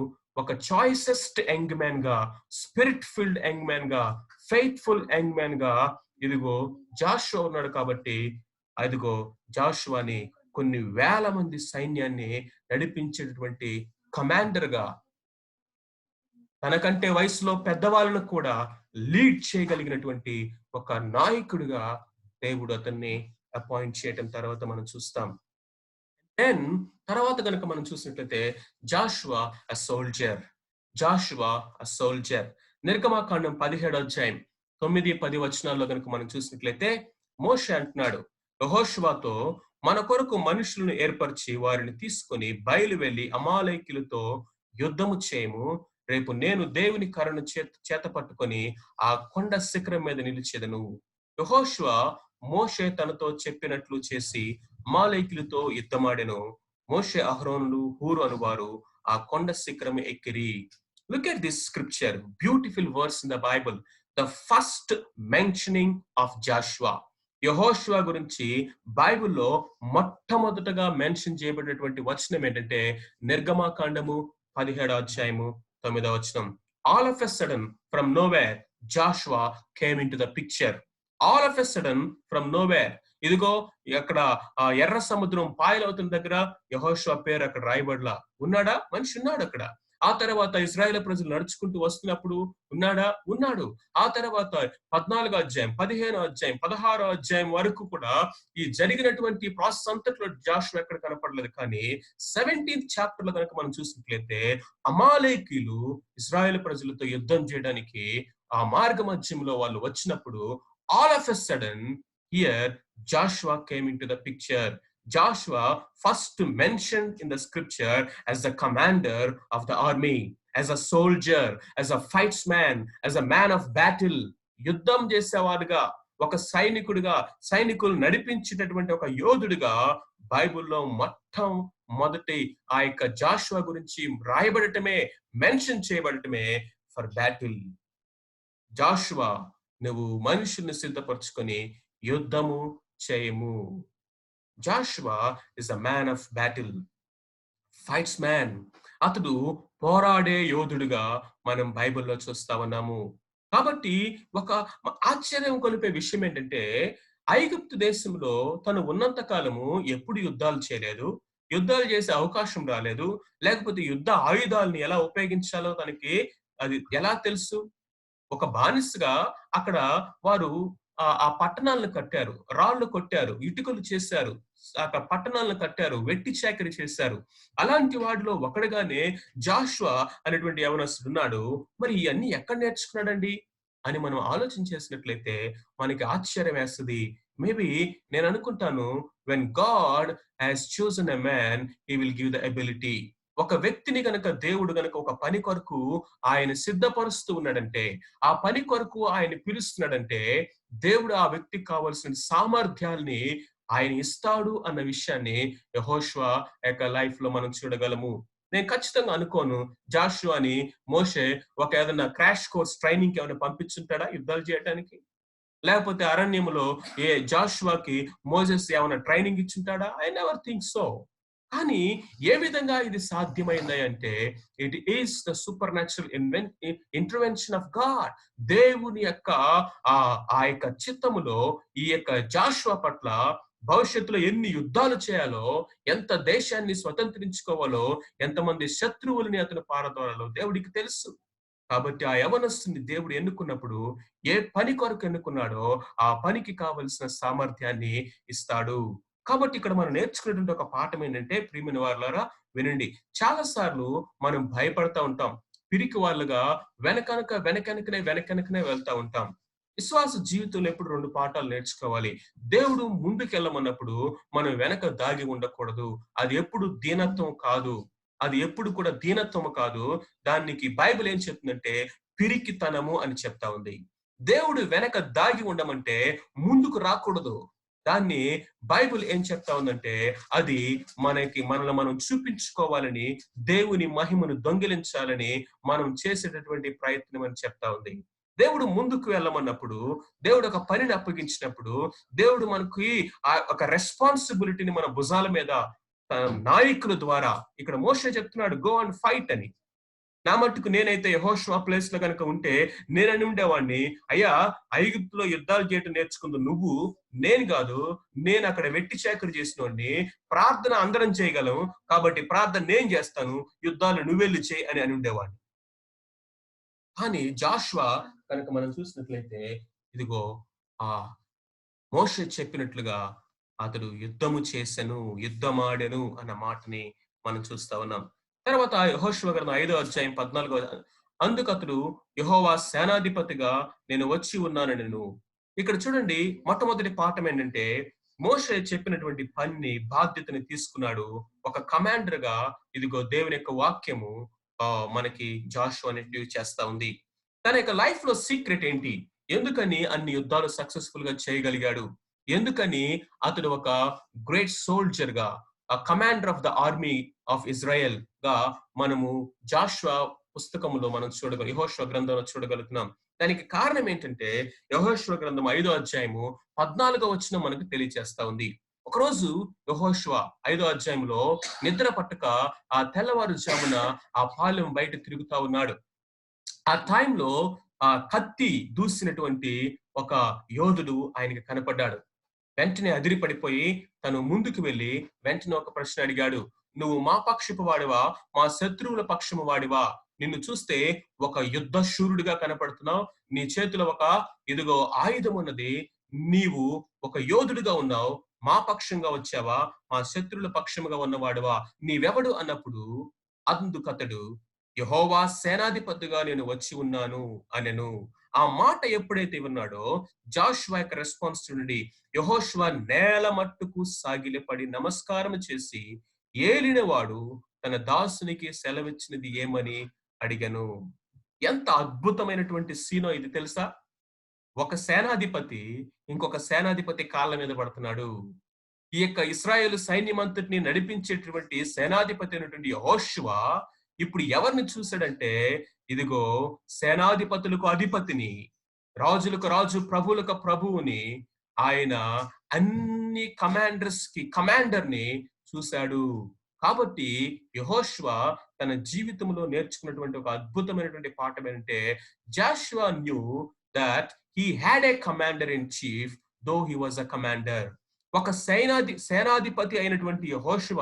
ఒక చాయిసెస్ట్ యంగ్ మ్యాన్ గా, స్పిరిట్ ఫిల్డ్ యంగ్ మ్యాన్ గా, ఫెయిత్ఫుల్ యంగ్ మ్యాన్ గా ఇదిగో జాషువా ఉన్నాడు కాబట్టి, అదిగో జాషువాని కొన్ని వేల మంది సైన్యాన్ని నడిపించేటటువంటి కమాండర్ గా, తనకంటే వయసులో పెద్దవాళ్ళను కూడా లీడ్ చేయగలిగినటువంటి ఒక నాయకుడిగా దేవుడు అతన్ని అపాయింట్ చేయటం తర్వాత మనం చూస్తాం. దెన్ తర్వాత గనుక మనం చూసినట్లయితే Joshua a soldier. Joshua a soldier. నిర్గమాకాండం 17వ అధ్యాయం 9, 10 వచనాల్లో గనుక మనం చూసినట్లయితే మోషే అంటున్నాడు యెహోషువతో, మన కొరకు మనుషులను ఏర్పరిచి వారిని తీసుకొని బయలు వెళ్లి అమాలేకీయులతో యుద్ధము చేయము. రేపు నేను దేవుని కర్రను చేత పట్టుకొని ఆ కొండ శిఖరం మీద నిలిచెదను. యెహోషువ మోషే తనతో చెప్పినట్లు చేసి అమాలేకీయులతో యుద్ధమాడెను. మోషే, అహరోనులు, హూరు అనువారు ఆ కొండ శిఖరం ఎక్కిరి. Look at this scripture, beautiful verse in the Bible. The first mentioning of Joshua. యెహోషువ గురించి బైబిల్లో మొట్టమొదటగా మెన్షన్ చేయబడినటువంటి వచనం ఏంటంటే నిర్గమాకాండము 17వ అధ్యాయము 9వ వచనం. All of a sudden from nowhere Joshua came into the picture. All of a sudden from nowhere. ఇదిగో అక్కడ ఆ ఎర్ర సముద్రం పాయలవుతున్న దగ్గర యెహోషువ పేరు అక్కడ రాయబడలా. ఉన్నాడా? మనిషి ఉన్నాడు అక్కడ. ఆ తర్వాత ఇశ్రాయేలు ప్రజలు నడుచుకుంటూ వస్తున్నప్పుడు ఉన్నాడా? ఉన్నాడు. ఆ తర్వాత 14వ అధ్యాయం, 15వ అధ్యాయం, 16వ అధ్యాయం వరకు కూడా ఈ జరిగినటువంటి ప్రాసెస్ అంతట్లో జాషువా ఎక్కడ కనపడలేదు. కానీ 17th చాప్టర్ లో కనుక మనం చూసినట్లయితే అమాలేకీయులు ఇశ్రాయేలు ప్రజలతో యుద్ధం చేయడానికి ఆ మార్గ మధ్యంలో వాళ్ళు వచ్చినప్పుడు all of a sudden here Joshua came into the picture. Joshua first mentioned in the scripture as the commander of the army, as a soldier, as a fightsman, as a man of battle. యుద్ధం చేసేవాడుగా, ఒక సైనికుడిగా, సైనికులు నడిపించేటటువంటి ఒక యోధుడిగా బైబిల్లో మొట్టమొదటి ఆ యొక్క Joshua గురించి రాయబడటమే, మెన్షన్ చేయబడటమే ఫర్ బ్యాటిల్. జాషువా, నువ్వు మనుషుల్ని సిద్ధపరచుకొని యుద్ధము చేయము. Joshua is a man of battle, fights man. అతడు పోరాడే యోధుడుగా మనం బైబిల్లో చూస్తా ఉన్నాము. కాబట్టి ఒక ఆశ్చర్యం కొలిపే విషయం ఏంటంటే ఐగుప్తు దేశంలో తను ఉన్నంత కాలము ఎప్పుడు యుద్ధాలు చేయలేదు, యుద్ధాలు చేసే అవకాశం రాలేదు, లేకపోతే యుద్ధ ఆయుధాలని ఎలా ఉపయోగించాలో తనకి అది ఎలా తెలుసు? ఒక బానిసగా అక్కడ వారు ఆ పట్టణాలను కట్టారు, రాళ్లు కొట్టారు, ఇటుకలు చేశారు, అక్కడ పట్టణాలను కట్టారు, వెట్టి చాకిరి చేశారు. అలాంటి వాడిలో ఒకడుగానే జాషువా అనేటువంటి యవనస్తుడు ఉన్నాడు. మరి ఇవన్నీ ఎక్కడ నేర్చుకున్నాడండి అని మనం ఆలోచన చేసినట్లయితే మనకి ఆశ్చర్యం వేస్తుంది. మేబీ నేను అనుకుంటాను, when God has chosen a man he will give the ability. ఒక వ్యక్తిని గనక దేవుడు గనక ఒక పని కొరకు ఆయన సిద్ధపరుస్తూ ఉన్నాడంటే, ఆ పని కొరకు ఆయన పిలుస్తున్నాడంటే దేవుడు ఆ వ్యక్తికి కావాల్సిన సామర్థ్యాల్ని ఆయన ఇస్తాడు అన్న విషయాన్ని యెహోషువ యొక్క లైఫ్ లో మనం చూడగలము. నేను ఖచ్చితంగా అనుకోను జాషువాని మోషే ఒక ఏదైనా క్రాష్ కోర్స్ ట్రైనింగ్ ఏమైనా పంపించుంటాడా యుద్ధాలు చేయడానికి? లేకపోతే అరణ్యములో జాషువాకి మోసెస్ ఏమైనా ట్రైనింగ్ ఇచ్చుంటాడా? I never think so. కానీ ఏ విధంగా ఇది సాధ్యమైంది అంటే it is the supernatural intervention of God. దేవుని యొక్క ఆ యొక్క చిత్తములో ఈ యొక్క జాషువా పట్ల భవిష్యత్తులో ఎన్ని యుద్ధాలు చేయాలో, ఎంత దేశాన్ని స్వతంత్రించుకోవాలో, ఎంతమంది శత్రువులని అతను పారదోలాలో దేవుడికి తెలుసు. కాబట్టి ఆ యవనస్తుని దేవుడు ఎన్నుకున్నప్పుడు ఏ పని కొరకు ఎన్నుకున్నాడో ఆ పనికి కావలసిన సామర్థ్యాన్ని ఇస్తాడు. కాబట్టి ఇక్కడ మనం నేర్చుకునేటువంటి ఒక పాఠం ఏంటంటే ప్రియమైన వారులారా వినండి. చాలా సార్లు మనం భయపడతా ఉంటాం, పిరికి వాళ్ళుగా వెనకనకనే వెళ్తా ఉంటాం. విశ్వాస జీవితంలో ఎప్పుడు 2 పాఠాలు నేర్చుకోవాలి. దేవుడు ముందుకెళ్ళమన్నప్పుడు మనం వెనక దాగి ఉండకూడదు. అది ఎప్పుడు దీనత్వం కాదు. అది ఎప్పుడు కూడా దీనత్వము కాదు. దానికి బైబిల్ ఏం చెప్తుందంటే పిరికితనము అని చెప్తా ఉంది. దేవుడు వెనక దాగి ఉండమంటే ముందుకు రాకూడదు. దాన్ని బైబిల్ ఏం చెప్తా ఉందంటే అది మనల్ని మనం చూపించుకోవాలని, దేవుని మహిమను దొంగిలించాలని మనం చేసేటటువంటి ప్రయత్నం అని చెప్తా ఉంది. దేవుడు ముందుకు వెళ్ళమన్నప్పుడు, దేవుడు ఒక పనిని అప్పగించినప్పుడు, దేవుడు మనకి ఒక రెస్పాన్సిబిలిటీని మన భుజాల మీద నాయకుల ద్వారా, ఇక్కడ మోషే చెప్తున్నాడు గో అండ్ ఫైట్ అని. నా మట్టుకు నేనైతే యెహోషువ ప్లేస్ లో కనుక ఉంటే నేనని ఉండేవాడిని, అయ్యా ఐగుప్తులో యుద్ధాలు చేయటం నేర్చుకుంది నువ్వు, నేను కాదు. నేను అక్కడ వెట్టి చాకరీ చేసినోడిని. ప్రార్థన అందరం చేయగలం కాబట్టి ప్రార్థన నేను చేస్తాను, యుద్ధాలు నువ్వెళ్ళి చేయి అని ఉండేవాడిని. కానీ జాషువా కనుక మనం చూసినట్లయితే ఇదిగో ఆ మోషే చెప్పినట్లుగా అతడు యుద్ధము చేసెను, యుద్ధమాడెను అన్న మాటని మనం చూస్తా ఉన్నాం. తర్వాత యెహోషువ గ్రంథం 5వ అధ్యాయం 14వ అందుకు అతడు యెహోవా సేనాధిపతిగా నేను వచ్చి ఉన్నానెను. ఇక్కడ చూడండి మొట్టమొదటి పాఠం ఏంటంటే మోషే చెప్పినటువంటి పనిని బాధ్యతని తీసుకున్నాడు. ఒక కమాండర్ గా ఇదిగో దేవుని యొక్క వాక్యము మనకి జాషువా అనేటివి చేస్తా ఉంది. తన యొక్క లైఫ్ లో సీక్రెట్ ఏంటి? ఎందుకని అన్ని యుద్ధాలు సక్సెస్ఫుల్ గా చేయగలిగాడు? ఎందుకని అతడు ఒక గ్రేట్ సోల్జర్ గా commander of the army of Israel గా మనము జాషువా పుస్తకంలో మనం యెహోషువ గ్రంథంలో చూడగలుగుతున్నాం. దానికి కారణం ఏంటంటే యెహోషువ గ్రంథం 5వ అధ్యాయము 14వ వచనం మనకు తెలియజేస్తా ఉంది. ఒకరోజు యెహోషువ 5వ అధ్యాయంలో నిద్ర పట్టక ఆ తెల్లవారుజామున ఆ పాలెం బయట తిరుగుతా ఉన్నాడు. ఆ టైంలో ఆ కత్తి దూసినటువంటి ఒక యోధుడు ఆయనకి కనపడ్డాడు. వెంటనే అదిరిపడిపోయి తను ముందుకు వెళ్లి వెంటనే ఒక ప్రశ్న అడిగాడు. నువ్వు మా పక్షపు వాడివా, మా శత్రువుల పక్షము వాడివా? నిన్ను చూస్తే ఒక యుద్ధ శూరుడిగా కనపడుతున్నావు. నీ చేతిలో ఒక ఇదిగో ఆయుధం ఉన్నది. నీవు ఒక యోధుడిగా ఉన్నావు. మా పక్షంగా వచ్చావా, మా శత్రువుల పక్షముగా ఉన్నవాడివా? నీవెవడు అన్నప్పుడు అందుకతడు యెహోవా సేనాధిపతిగా నేను వచ్చి ఉన్నాను అనెను. ఆ మాట ఎప్పుడైతే విన్నాడో జాషువా యొక్క రెస్పాన్స్ చూడండి. యెహోషువ నేల మట్టుకు సాగిలపడి నమస్కారం చేసి ఏలినవాడు తన దాసునికి సెలవిచ్చినది ఏమని అడిగను. ఎంత అద్భుతమైనటువంటి సీనో ఇది తెలుసా? ఒక సేనాధిపతి ఇంకొక సేనాధిపతి కాళ్ళ మీద పడుతున్నాడు. ఈ యొక్క ఇశ్రాయేలు సైన్యమంతటిని నడిపించేటువంటి సేనాధిపతి అయినటువంటి యెహోషువ ఇప్పుడు ఎవరిని చూశాడంటే ఇదిగో సేనాధిపతులకు అధిపతిని, రాజులకు రాజు, ప్రభువులకు ప్రభువుని, ఆయన అన్ని కమాండర్ ని చూశాడు. కాబట్టి యెహోషువ తన జీవితంలో నేర్చుకున్నటువంటి ఒక అద్భుతమైనటువంటి పాఠం ఏంటంటే Joshua knew that he had a commander in chief though he was a commander. ఒక సేనాధిపతి అయినటువంటి యెహోషువ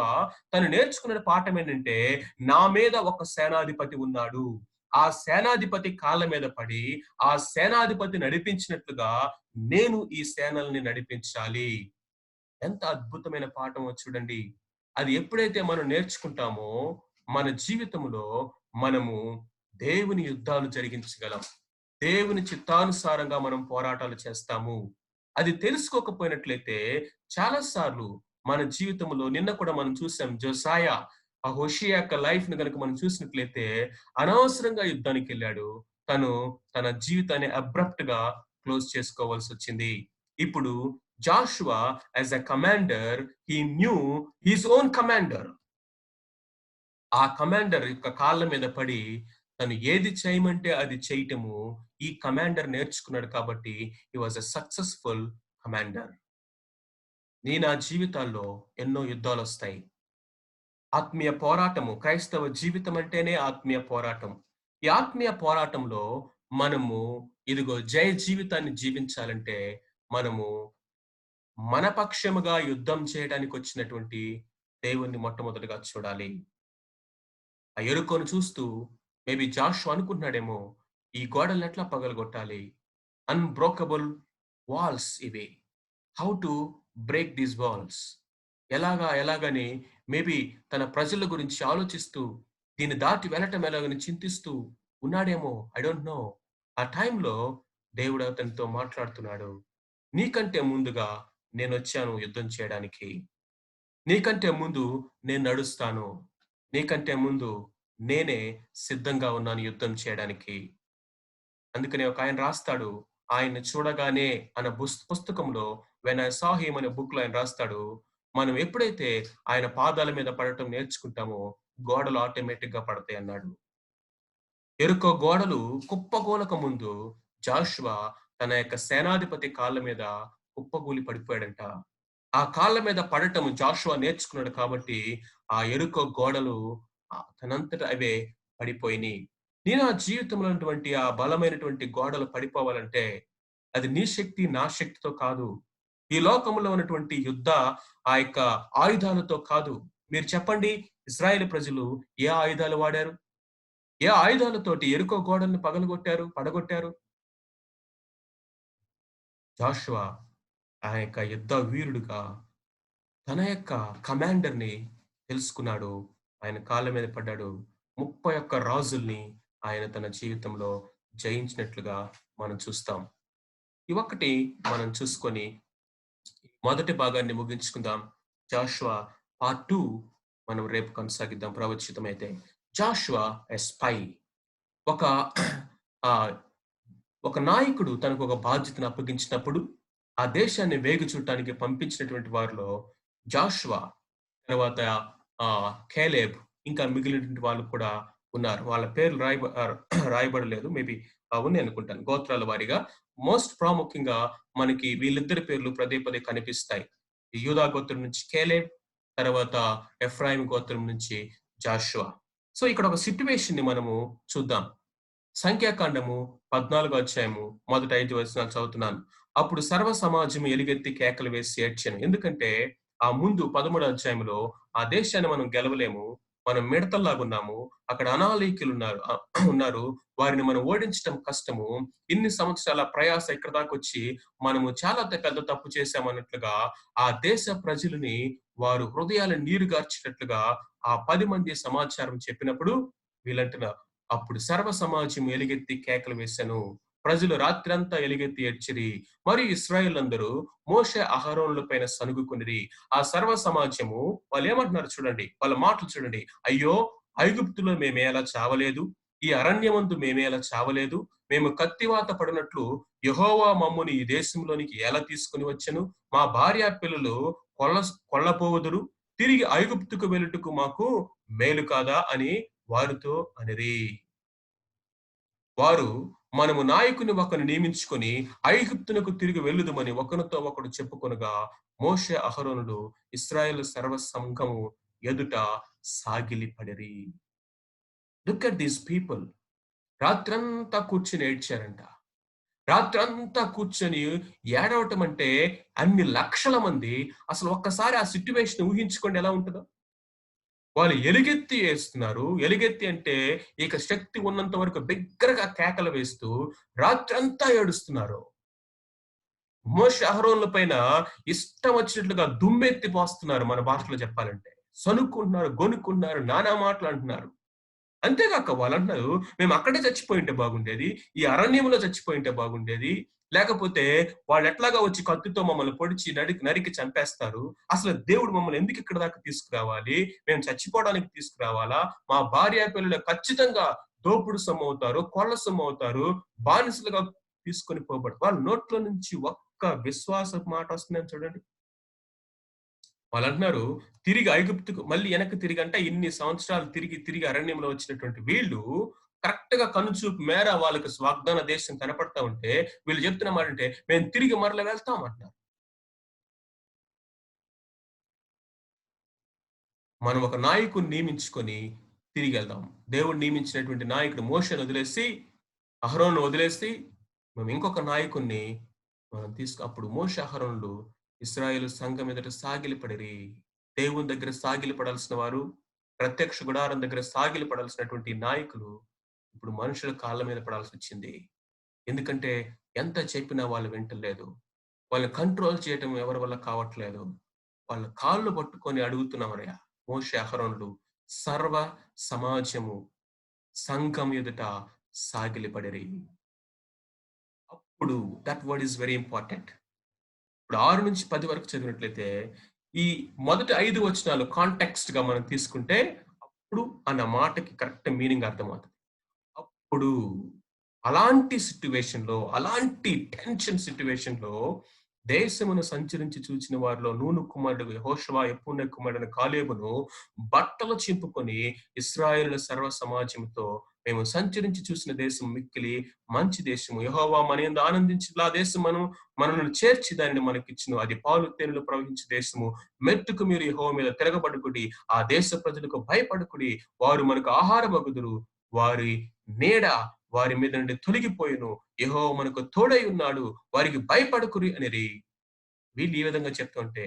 తను నేర్చుకున్న పాఠం ఏంటంటే నా మీద ఒక సేనాధిపతి ఉన్నాడు. ఆ సేనాధిపతి కాళ్ళ మీద పడి ఆ సేనాధిపతి నడిపించినట్లుగా నేను ఈ సేనల్ని నడిపించాలి. ఎంత అద్భుతమైన పాఠమో చూడండి. అది ఎప్పుడైతే మనం నేర్చుకుంటామో మన జీవితంలో మనము దేవుని యుద్ధాలు జరిగించగలం. దేవుని చిత్తానుసారంగా మనం పోరాటాలు చేస్తాము. అది తెలుసుకోకపోయినట్లయితే చాలా సార్లు మన జీవితంలో నిన్న కూడా మనం చూసాం జోసాయా ఆ హోషియా యొక్క లైఫ్ ని కనుక మనం చూసినట్లయితే అనవసరంగా యుద్ధానికి వెళ్ళాడు. తను తన జీవితాన్ని అబ్రప్ట్ గా క్లోజ్ చేసుకోవాల్సి వచ్చింది. ఇప్పుడు Joshua as a commander he knew his own commander. ఆ కమాండర్ యొక్క కాళ్ళ మీద పడి తను ఏది చేయమంటే అది చేయటము ఈ కమాండర్ నేర్చుకున్నాడు కాబట్టి హి వాజ్ ఎ సక్సెస్ఫుల్ కమాండర్. నా జీవితాల్లో ఎన్నో యుద్ధాలు వస్తాయి. ఆత్మీయ పోరాటము, క్రైస్తవ జీవితం అంటేనే ఆత్మీయ పోరాటం. ఈ ఆత్మీయ పోరాటంలో మనము ఇదిగో జయ జీవితాన్ని జీవించాలంటే మనము మన పక్షముగా యుద్ధం చేయడానికి వచ్చినటువంటి దేవుణ్ణి మొట్టమొదటిగా చూడాలి. ఆ యెరికోను చూస్తూ మేబీ జాషువా అనుకుంటున్నాడేమో ఈ గోడల్ని ఎట్లా పగలగొట్టాలి? అన్బ్రోకబుల్ వాల్స్ ఇవి. How to break these walls? ఎలాగని మేబీ తన ప్రజల గురించి ఆలోచిస్తూ దీన్ని దాటి వెళ్ళటం ఎలాగని చింతిస్తూ ఉన్నాడేమో. I don't know. ఆ టైంలో దేవుడు అతనితో మాట్లాడుతున్నాడు. నీకంటే ముందుగా నేనొచ్చాను యుద్ధం చేయడానికి. నీకంటే ముందు నేను నడుస్తాను. నీకంటే ముందు నేనే సిద్ధంగా ఉన్నాను యుద్ధం చేయడానికి. అందుకనే ఒకాయన రాస్తాడు. ఆయన్ని చూడగానే అన్న పుస్తకంలో 'వెన్ ఐ సా హిమ్' అనే బుక్‌లో ఆయన రాస్తాడు. మనం ఎప్పుడైతే ఆయన పాదాల మీద పడటం నేర్చుకుంటామో గోడలు ఆటోమేటిక్‌గా పడతాయన్నాడు. యెరికో గోడలు కుప్పకూలక ముందు జాషువా తన యొక్క సేనాధిపతి కాళ్ళ మీద కుప్పకూలి పడిపోయాడంట. ఆ కాళ్ళ మీద పడటం జాషువా నేర్చుకున్నాడు కాబట్టి ఆ యెరికో గోడలు తనంతట అవే పడిపోయినియి. నీ నా జీవితంలో ఉన్నటువంటి ఆ బలమైనటువంటి గోడలు పడిపోవాలంటే అది నీ శక్తి, నా శక్తితో కాదు. ఈ లోకంలో ఉన్నటువంటి ఆ యొక్క ఆయుధాలతో కాదు. మీరు చెప్పండి, ఇశ్రాయేలు ప్రజలు ఏ ఆయుధాలు వాడారు? ఏ ఆయుధాలతోటి యెరికో గోడల్ని పడగొట్టారు? జాషువా ఆ యొక్క యుద్ధ వీరుడుగా తన యొక్క కమాండర్‌ని తెలుసుకున్నాడు. ఆయన కాళ్ళ మీద పడ్డాడు. 31 రాజుల్ని ఆయన తన జీవితంలో జయించినట్లుగా మనం చూస్తాం. ఈ ఒక్కటి మనం చూసుకొని మొదటి భాగాన్ని ముగించుకుందాం. జాషువా పార్ట్ 2 మనం రేపు కొనసాగిద్దాం ప్రభుచితమైతే. Jashuva a spy. ఒక ఆహ్, ఒక నాయకుడు తనకొక బాధ్యతను అప్పగించినప్పుడు, ఆ దేశాన్ని వేగు చూడటానికి పంపించినటువంటి వారిలో జాషువా, తర్వాత కేలేబ్, ఇంకా మిగిలినటువంటి వాళ్ళు కూడా ఉన్నారు. వాళ్ళ పేర్లు రాయబడలేదు. మేబీ ఉన్నాయి అనుకుంటాను. గోత్రాల వారీగా. మోస్ట్ ప్రాముఖ్యంగా మనకి వీళ్ళిద్దరి పేర్లు పదే పదే కనిపిస్తాయి. యూదా గోత్రం నుంచి కేలేబ్, తర్వాత ఎఫ్రాయిం గోత్రం నుంచి జాషువా. సో ఇక్కడ ఒక సిట్యుయేషన్‌ని మనము చూద్దాం. సంఖ్యాకాండము 14 అధ్యాయము మొదటి 5 వచనాలు చదువుతున్నాను. అప్పుడు సర్వ సమాజము ఎలుగెత్తి కేకలు వేసి ఏడ్చెను. ఎందుకంటే ఆ ముందు 13 అధ్యాయంలో ఆ దేశాన్ని మనం గెలవలేము. మనం మిడతల్లాగున్నాము. అక్కడ అనాలీకులున్నారు ఉన్నారు. వారిని మనం ఓడించటం కష్టము. ఇన్ని సంవత్సరాల ప్రయాస ఇక్కడి దాకొచ్చి మనము చాలా పెద్ద తప్పు చేశామన్నట్లుగా ఆ దేశ ప్రజలని వారు హృదయాలు నీరుగార్చేటట్లుగా ఆ 10 మంది సమాచారం చెప్పినప్పుడు వీళ్ళంటున్నారు, అప్పుడు సర్వ సమాజం ఎలుగెత్తి కేకలు వేసెను. ప్రజలు రాత్రంతా ఎలుగెత్తి ఏడ్చిరి. మరియు ఇశ్రాయేలందరూ మోషే అహరోనుల పైన సణుగుకొనిరి. ఆ సర్వ సమాజము వాళ్ళేమంటున్నారు చూడండి. వాళ్ళ మాటలు చూడండి. అయ్యో! ఐగుప్తులో మేమేలా చావలేదు. ఈ అరణ్యమందు మేమేలా చావలేదు. మేము కత్తివాత పడినట్లు యెహోవా మమ్ముని ఈ దేశంలోనికి ఎలా తీసుకొని వచ్చెను. మా భార్య పిల్లలు కొల్ల కొల్లపోవుదురు. తిరిగి ఐగుప్తుకు వెళ్ళుటకు మాకు మేలు కాదా అని వారితో అనిరి. వారు మనము నాయకుని ఒకరిని నియమించుకొని ఐగుప్తునకు తిరిగి వెళ్ళుదుమని ఒకనితో ఒకడు చెప్పుకొనగా మోషే అహరోనులు ఇశ్రాయేలు సర్వ సంఘము ఎదుట సాగిలిపడిరి. Look at these people. రాత్రంతా కూర్చొని ఏడ్చారంట. రాత్రంతా కూర్చొని ఏడవటం అంటే అన్ని లక్షల మంది. అసలు ఒక్కసారి ఆ సిట్యుయేషన్ ఊహించుకోండి ఎలా ఉంటదో. వాళ్ళు ఎలుగెత్తి ఏస్తున్నారు. ఎలుగెత్తి అంటే ఇక శక్తి ఉన్నంత వరకు బిగ్గరగా కేకలు వేస్తూ రాత్రంతా ఏడుస్తున్నారు. మోషే అహరోన్ల పైన ఇష్టం వచ్చినట్లుగా దుమ్మెత్తి పోస్తున్నారు మన భాషలో చెప్పాలంటే. సణుక్కుంటున్నారు, గొణుక్కుంటున్నారు, నానా మాటలు అంటున్నారు. అంతేగాక వాళ్ళంటున్నారు, "మేము అక్కడే చచ్చిపోయుంటే బాగుండేది. ఈ అరణ్యంలో చచ్చిపోయుంటే బాగుండేది. లేకపోతే వాళ్ళెట్లాగా వచ్చి కత్తితో మమ్మల్ని పొడిచి నరికి చంపేస్తారు. అసలు దేవుడు మమ్మల్ని ఎందుకు ఇక్కడి దాకా తీసుకురావాలి? మేము చచ్చిపోవడానికి తీసుకురావాలా? మా భార్య పిల్లలు ఖచ్చితంగా దోపుడు సొమ్మవుతారు, కొల్ల సొమ్మవుతారు, బానిసలుగా తీసుకొని పోబడతారు." వాళ్ళ నోట్లో నుంచి ఒక్క విశ్వాసపు మాట వస్తుందని చూడండి. వాళ్ళంటున్నారు, తిరిగి ఐగుప్తుకు మళ్ళీ వెనక్కి తిరిగంట ఇన్ని సంవత్సరాలు తిరిగి అరణ్యంలో వచ్చినటువంటి వీళ్ళు కరెక్ట్‌గా కనుచూపు మేర వాళ్ళకి వాగ్దాన దేశం కనపడతా ఉంటే, వీళ్ళు చెప్తున్న మాటంటే, "మేము తిరిగి మరల వెళ్తాం" అంటున్నారు. మనం ఒక నాయకుడిని నియమించుకొని తిరిగెళ్దాం. దేవుడు నియమించినటువంటి నాయకుడు మోషేని వదిలేసి, అహరోనును వదిలేసి, మేము ఇంకొక నాయకుడిని మనం అప్పుడు మోషే, అహరోనులు ఇశ్రాయేలు సంఘం ఎదుట సాగిలపడిరి. దేవుని దగ్గర సాగిలపడాల్సిన వారు, ప్రత్యక్ష గుడారం దగ్గర సాగిలపడాల్సినటువంటి నాయకులు, ఇప్పుడు మనుషుల కాళ్ళ మీద పడాల్సొచ్చింది. ఎందుకంటే ఎంత చెప్పినా వాళ్ళు వింటలేదు. వాళ్ళని కంట్రోల్ చేయటం ఎవరి వల్ల కావట్లేదు. వాళ్ళ కాళ్ళు పట్టుకొని అడుగుతున్నామయ్యా. మోషే, అహరోనులు సర్వ సమాజము సంఘం ఎదుట సాగిలపడిరి. అప్పుడు that word is very important. ఇప్పుడు 6-10 వరకు చదివినట్లయితే ఈ మొదటి 5 వచనాలు కాంటెక్స్ట్ గా మనం తీసుకుంటే అప్పుడు అన్న మాటకి కరెక్ట్ మీనింగ్ అర్థమవుతుంది. అప్పుడు అలాంటి సిట్యుయేషన్‌లో, అలాంటి టెన్షన్ సిట్యుయేషన్‌లో దేశమును సంచరించి చూచిన వారిలో నూను కుమారుడు యెహోషువ, యెఫున్నె కుమారుడైన కాలేబును బట్టలు చింపుకొని ఇశ్రాయేలుల సర్వ సమాజంతో మేము సంచరించి చూసిన దేశం మిక్కిలి మంచి దేశము. యెహోవా మన యందు ఆనందించిన ఆ దేశమును మనలను చేర్చి దానిని మనకిచ్చును. అది పాలు తేనెలు ప్రవహించే దేశము. మెట్టుకు మీరు యెహోవా మీద తిరగబడుకుడి. ఆ దేశ ప్రజలకు భయపడకుడి. వారు మనకు ఆహారమగుదురు. వారి నీడ వారి మీద నుండి తొలగిపోయెను. యెహోవా మనకు తోడై ఉన్నాడు. వారికి భయపడకుడి అనిరి. వీళ్ళు ఈ విధంగా చెప్తుంటే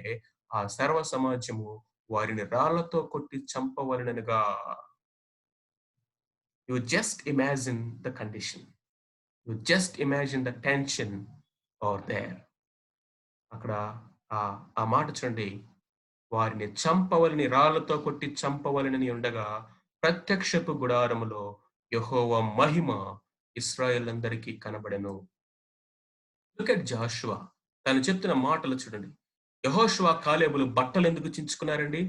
ఆ సర్వ సమాజము వారిని రాళ్లతో కొట్టి చంపవలెననుగా. You just imagine the condition. You just imagine the tension are there. అక్కడ ఆ ఆ మాట చూడండి. వారిని చంపవలని రాళ్లతో కొట్టి చంపవలనని ఉండగా ప్రత్యక్షపు గుడారములో యెహోవా మహిమ ఇశ్రాయేలందరికీ కనబడెను. Look at Joshua. తను చెప్తున్న మాటలు చూడండి. యెహోషువ, కాలేబులు బట్టలు ఎందుకు చించుకున్నారండి?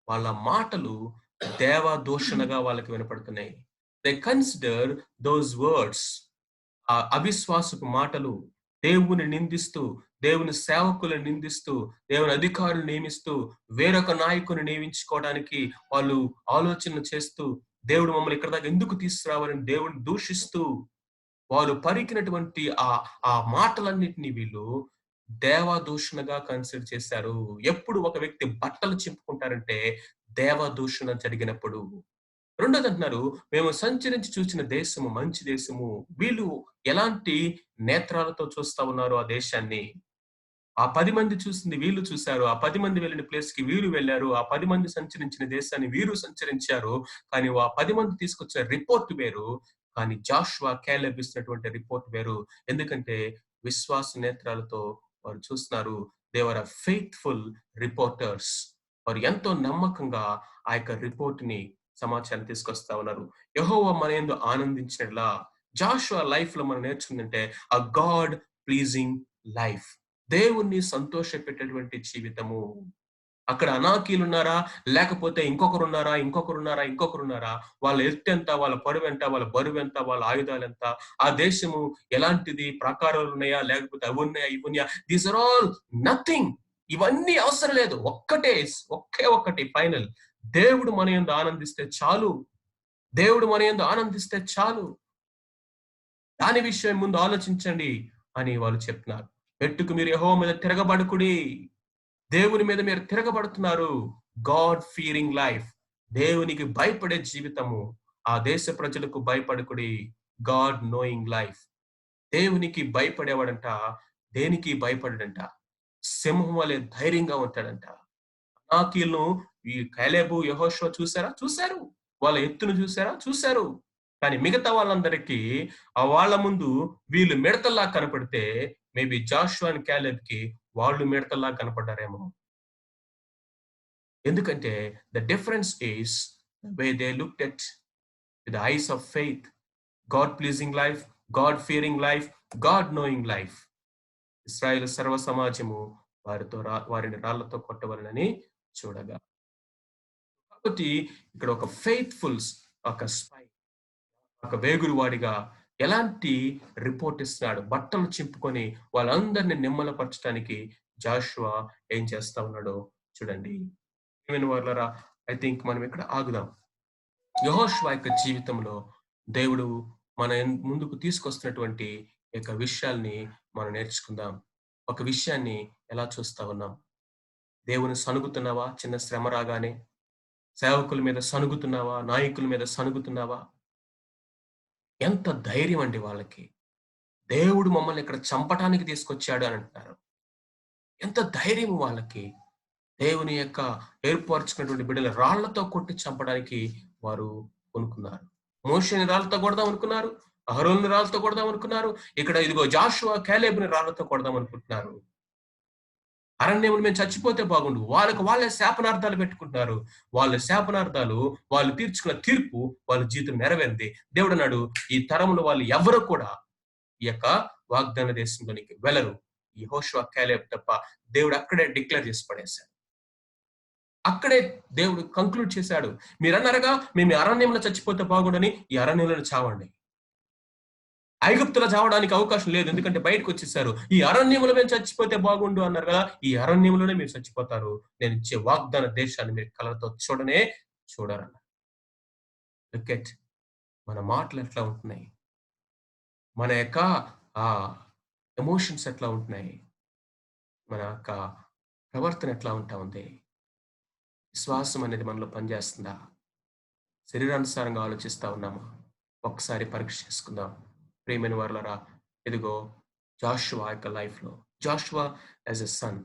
వాళ్ళ మాటలు దేవదూషణగా వాళ్ళకి వినపడుతున్నాయి. దే కన్సిడర్ దోస్ వర్డ్స్, ఆ అవిశ్వాసపు మాటలు, దేవుని నిందిస్తూ, దేవుని సేవకులను నిందిస్తూ, దేవుని అధికారులు నియమిస్తూ, వేరొక నాయకుని నియమించుకోవడానికి వాళ్ళు ఆలోచన చేస్తూ, దేవుడు మమ్మల్ని ఇక్కడ దాకా ఎందుకు తీసుకురావాలని దేవుడిని దూషిస్తూ, వాళ్ళు పలికినటువంటి ఆ మాటలన్నిటిని వీళ్ళు దేవదూషణగా కన్సిడర్ చేశారు. ఎప్పుడు ఒక వ్యక్తి బట్టలు చింపుకుంటారంటే దేవదూషణ జరిగినప్పుడు. రెండోదంటున్నారు, మేము సంచరించి చూసిన దేశము మంచి దేశము. వీళ్ళు ఎలాంటి నేత్రాలతో చూస్తా ఉన్నారు ఆ దేశాన్ని? ఆ 10 మంది చూసింది వీళ్ళు చూసారు. ఆ 10 మంది వెళ్ళిన ప్లేస్‌కి వీరు వెళ్లారు. ఆ 10 మంది సంచరించిన దేశాన్ని వీరు సంచరించారు. కానీ ఆ 10 మంది తీసుకొచ్చిన రిపోర్ట్ వేరు. కానీ జాషువా, కాలేబ్ ఇచ్చినటువంటి రిపోర్ట్ వేరు. ఎందుకంటే విశ్వాస నేత్రాలతో వారు చూస్తున్నారు. They were a faithful reporters. వారు ఎంతో నమ్మకంగా ఆ యొక్క రిపోర్ట్‌ని సమాచారం తీసుకొస్తా ఉన్నారు. యెహోవా మన యందు ఆనందించినట్లా జాషువా లైఫ్‌లో మనం నేర్చుకుందంటే a God pleasing లైఫ్. దేవుణ్ణి సంతోషపెట్టేటువంటి జీవితము. అక్కడ అనాకీలున్నారా? లేకపోతే ఇంకొకరున్నారా? ఇంకొకరున్నారా? ఇంకొకరున్నారా? వాళ్ళ ఎత్తెంత? వాళ్ళ పొడవెంత? వాళ్ళ బరువెంత? వాళ్ళ ఆయుధాలెంత? ఆ దేశము ఎలాంటిది? ప్రాకారాలున్నాయా? లేకపోతే అవున్నాయా? ఇవున్నాయా? These are all nothing. ఇవన్నీ అవసరం లేదు. ఒకే ఒక్కటి ఫైనల్. దేవుడు మన యందు ఆనందిస్తే చాలు. దేవుడు మన యందు ఆనందిస్తే చాలు. దాని విషయం ముందు ఆలోచించండి అని వాళ్ళు చెప్తున్నారు. "పెట్టుకు మీరు యెహోవా మీద తిరగబడకుడి." దేవుని మీద మీరు తిరగబడుతున్నారు. God Fearing life. దేవునికి భయపడే జీవితము. ఆ దేశ ప్రజలకు భయపడకుడి. God knowing life. దేవునికి భయపడేవాడంట దేనికి భయపడడంట. సింహం వలె ధైర్యంగా ఉంటాడంట. అనాకీలను ఈ కాలేబు, యెహోషువ చూసారా? చూసారు. వాళ్ళ ఎత్తును చూసారా? చూసారు. కానీ మిగతా వాళ్ళందరికీ వాళ్ళ ముందు వీళ్ళు మిడతల్లా కనపడితే మేబీ జాషువా అండ్ కాలేబ్‌కి వాళ్ళు మిడతల్లా కనపడ్డారేమో. ఎందుకంటే the difference is the way they looked at with the eyes of faith. God pleasing life, God Fearing life, God knowing life. ఇశ్రాయేలు సర్వ సమాజము వారిని రాళ్లతో కొట్టవలెనని చూడగా. కాబట్టి ఇక్కడ ఒక ఫెయిత్‌ఫుల్స్, ఒక స్పై, ఒక వేగురువాడిగా ఎలాంటి రిపోర్ట్ ఇస్తున్నాడు. బట్టలు చింపుకొని వాళ్ళందరిని నిమ్మలపరచడానికి జాషువా ఏం చేస్తా ఉన్నాడో చూడండి. ప్రియమైన వారలారా, ఐ థింక్ మనం ఇక్కడ ఆగుదాం. యెహోషువ యొక్క జీవితంలో దేవుడు ముందుకు తీసుకొస్తున్నటువంటి యొక్క విషయాల్ని మనం నేర్చుకుందాం. ఒక విషయాన్ని ఎలా చూస్తా ఉన్నాం? దేవుని సణుగుతున్నావా చిన్న శ్రమ రాగానే? సేవకుల మీద సణుగుతున్నావా? నాయకుల మీద సణుగుతున్నావా? ఎంత ధైర్యం అండి వాళ్ళకి. దేవుడు మమ్మల్ని ఇక్కడ చంపటానికి తీసుకొచ్చాడు అని అంటున్నారు. ఎంత ధైర్యం వాళ్ళకి. దేవుని యొక్క ఏర్పరచుకున్నటువంటి బిడ్డలు రాళ్లతో కొట్టి చంపడానికి వారు పూనుకున్నారు. మోషేని రాళ్లతో కొడదాం అనుకున్నారు. అహరోనుని రాళ్లతో కొడదాం అనుకున్నారు. ఇక్కడ ఇదిగో జాషువా, కాలేబుని రాళ్లతో కొడదాం అనుకుంటున్నారు. అరణ్యంలో మేము చచ్చిపోతే బాగుండు. వాళ్ళకి వాళ్ళే శాపనార్థాలు పెట్టుకుంటున్నారు. వాళ్ళ శాపనార్థాలు వాళ్ళు తీర్చుకున్న తీర్పు వాళ్ళ జీవితం నెరవేరింది. దేవుడన్నాడు, ఈ తరంలో వాళ్ళు ఎవ్వరు కూడా ఈ యొక్క వాగ్దాన దేశంలోనికి వెళ్ళరు. యెహోషువ, కాలేబ్ తప్ప దేవుడు అక్కడే డిక్లేర్ చేసి పడేశాడు. అక్కడే దేవుడు కంక్లూడ్ చేశాడు. మీరన్నారుగా మేము ఈ అరణ్యంలో చచ్చిపోతే బాగుండని, ఈ అరణ్యంలోనే చావండి. ఐగుప్తులో చావడానికి అవకాశం లేదు. ఎందుకంటే బయటకు వచ్చేసారు. ఈ అరణ్యంలో మేము చచ్చిపోతే బాగుండు అన్నారు కదా, ఈ అరణ్యంలోనే మీరు చచ్చిపోతారు. నేను ఇచ్చే వాగ్దాన దేశాన్ని మీరు కళ్ళతో చూడరన్నారు. లుక్ ఎట్ మన మాటలు ఎట్లా ఉంటున్నాయి, మన యొక్క ఎమోషన్స్ ఎట్లా ఉంటున్నాయి, మన యొక్క ప్రవర్తన ఎట్లా ఉంటా ఉంది. విశ్వాసం అనేది మనలో పనిచేస్తుందా? శరీరానుసారంగా ఆలోచిస్తా ఉన్నామా? ఒకసారి పరీక్ష చేసుకుందాం. ప్రియమైన వారలారా, ఇదిగో జాషువా యొక్క లైఫ్‌లో జాషువా యాజ్ ఎ సన్,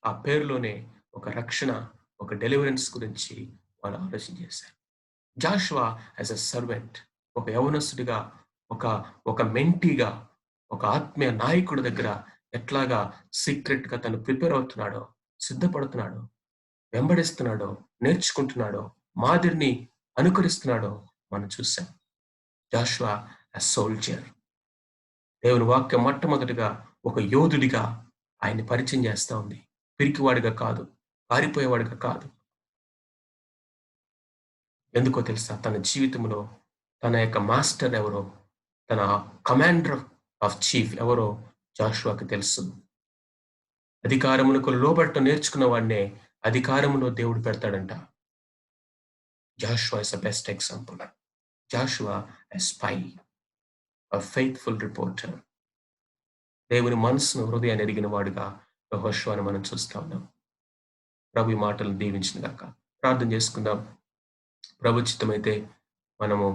ఆ పేరులోనే ఒక రక్షణ, ఒక డెలివరెన్స్ గురించి వాళ్ళు ఆలోచన చేశారు. జాషువా యాజ్ ఎ సర్వెంట్, ఒక యవనస్తుడిగా, ఒక ఒక మెంటీగా, ఒక ఆత్మీయ నాయకుడి దగ్గర ఎట్లాగా సీక్రెట్‌గా తను ప్రిపేర్ అవుతున్నాడో, సిద్ధపడుతున్నాడో, వెంబడిస్తున్నాడో, నేర్చుకుంటున్నాడో, మాదిరిని అనుకరిస్తున్నాడో మనం చూసాం. జాషువా యాజ్ సోల్జర్, దేవుని వాక్యం మొట్టమొదటిగా ఒక యోధుడిగా ఆయన్ని పరిచయం చేస్తా ఉంది. పిరికివాడిగా కాదు, పారిపోయేవాడిగా కాదు. ఎందుకో తెలుసా? తన జీవితంలో తన యొక్క మాస్టర్ ఎవరో, తన కమాండర్ ఆఫ్ చీఫ్ ఎవరో జాషువాకి తెలుసు. అధికారమునకు లోబడటం నేర్చుకున్న వాడినే అధికారములో దేవుడు పెడతాడంట. Joshua is the best example. Joshua a spy, a faithful reporter. దేవుని మనసును, హృదయాన్ని ఎరిగిన వాడుగా యెహోషువను మనం చూస్తా ఉన్నాం. ప్రభు ఈ మాటలను దీవించిన గాక. ప్రార్థన చేసుకుందాం. ప్రభు చిత్తమైతే మనము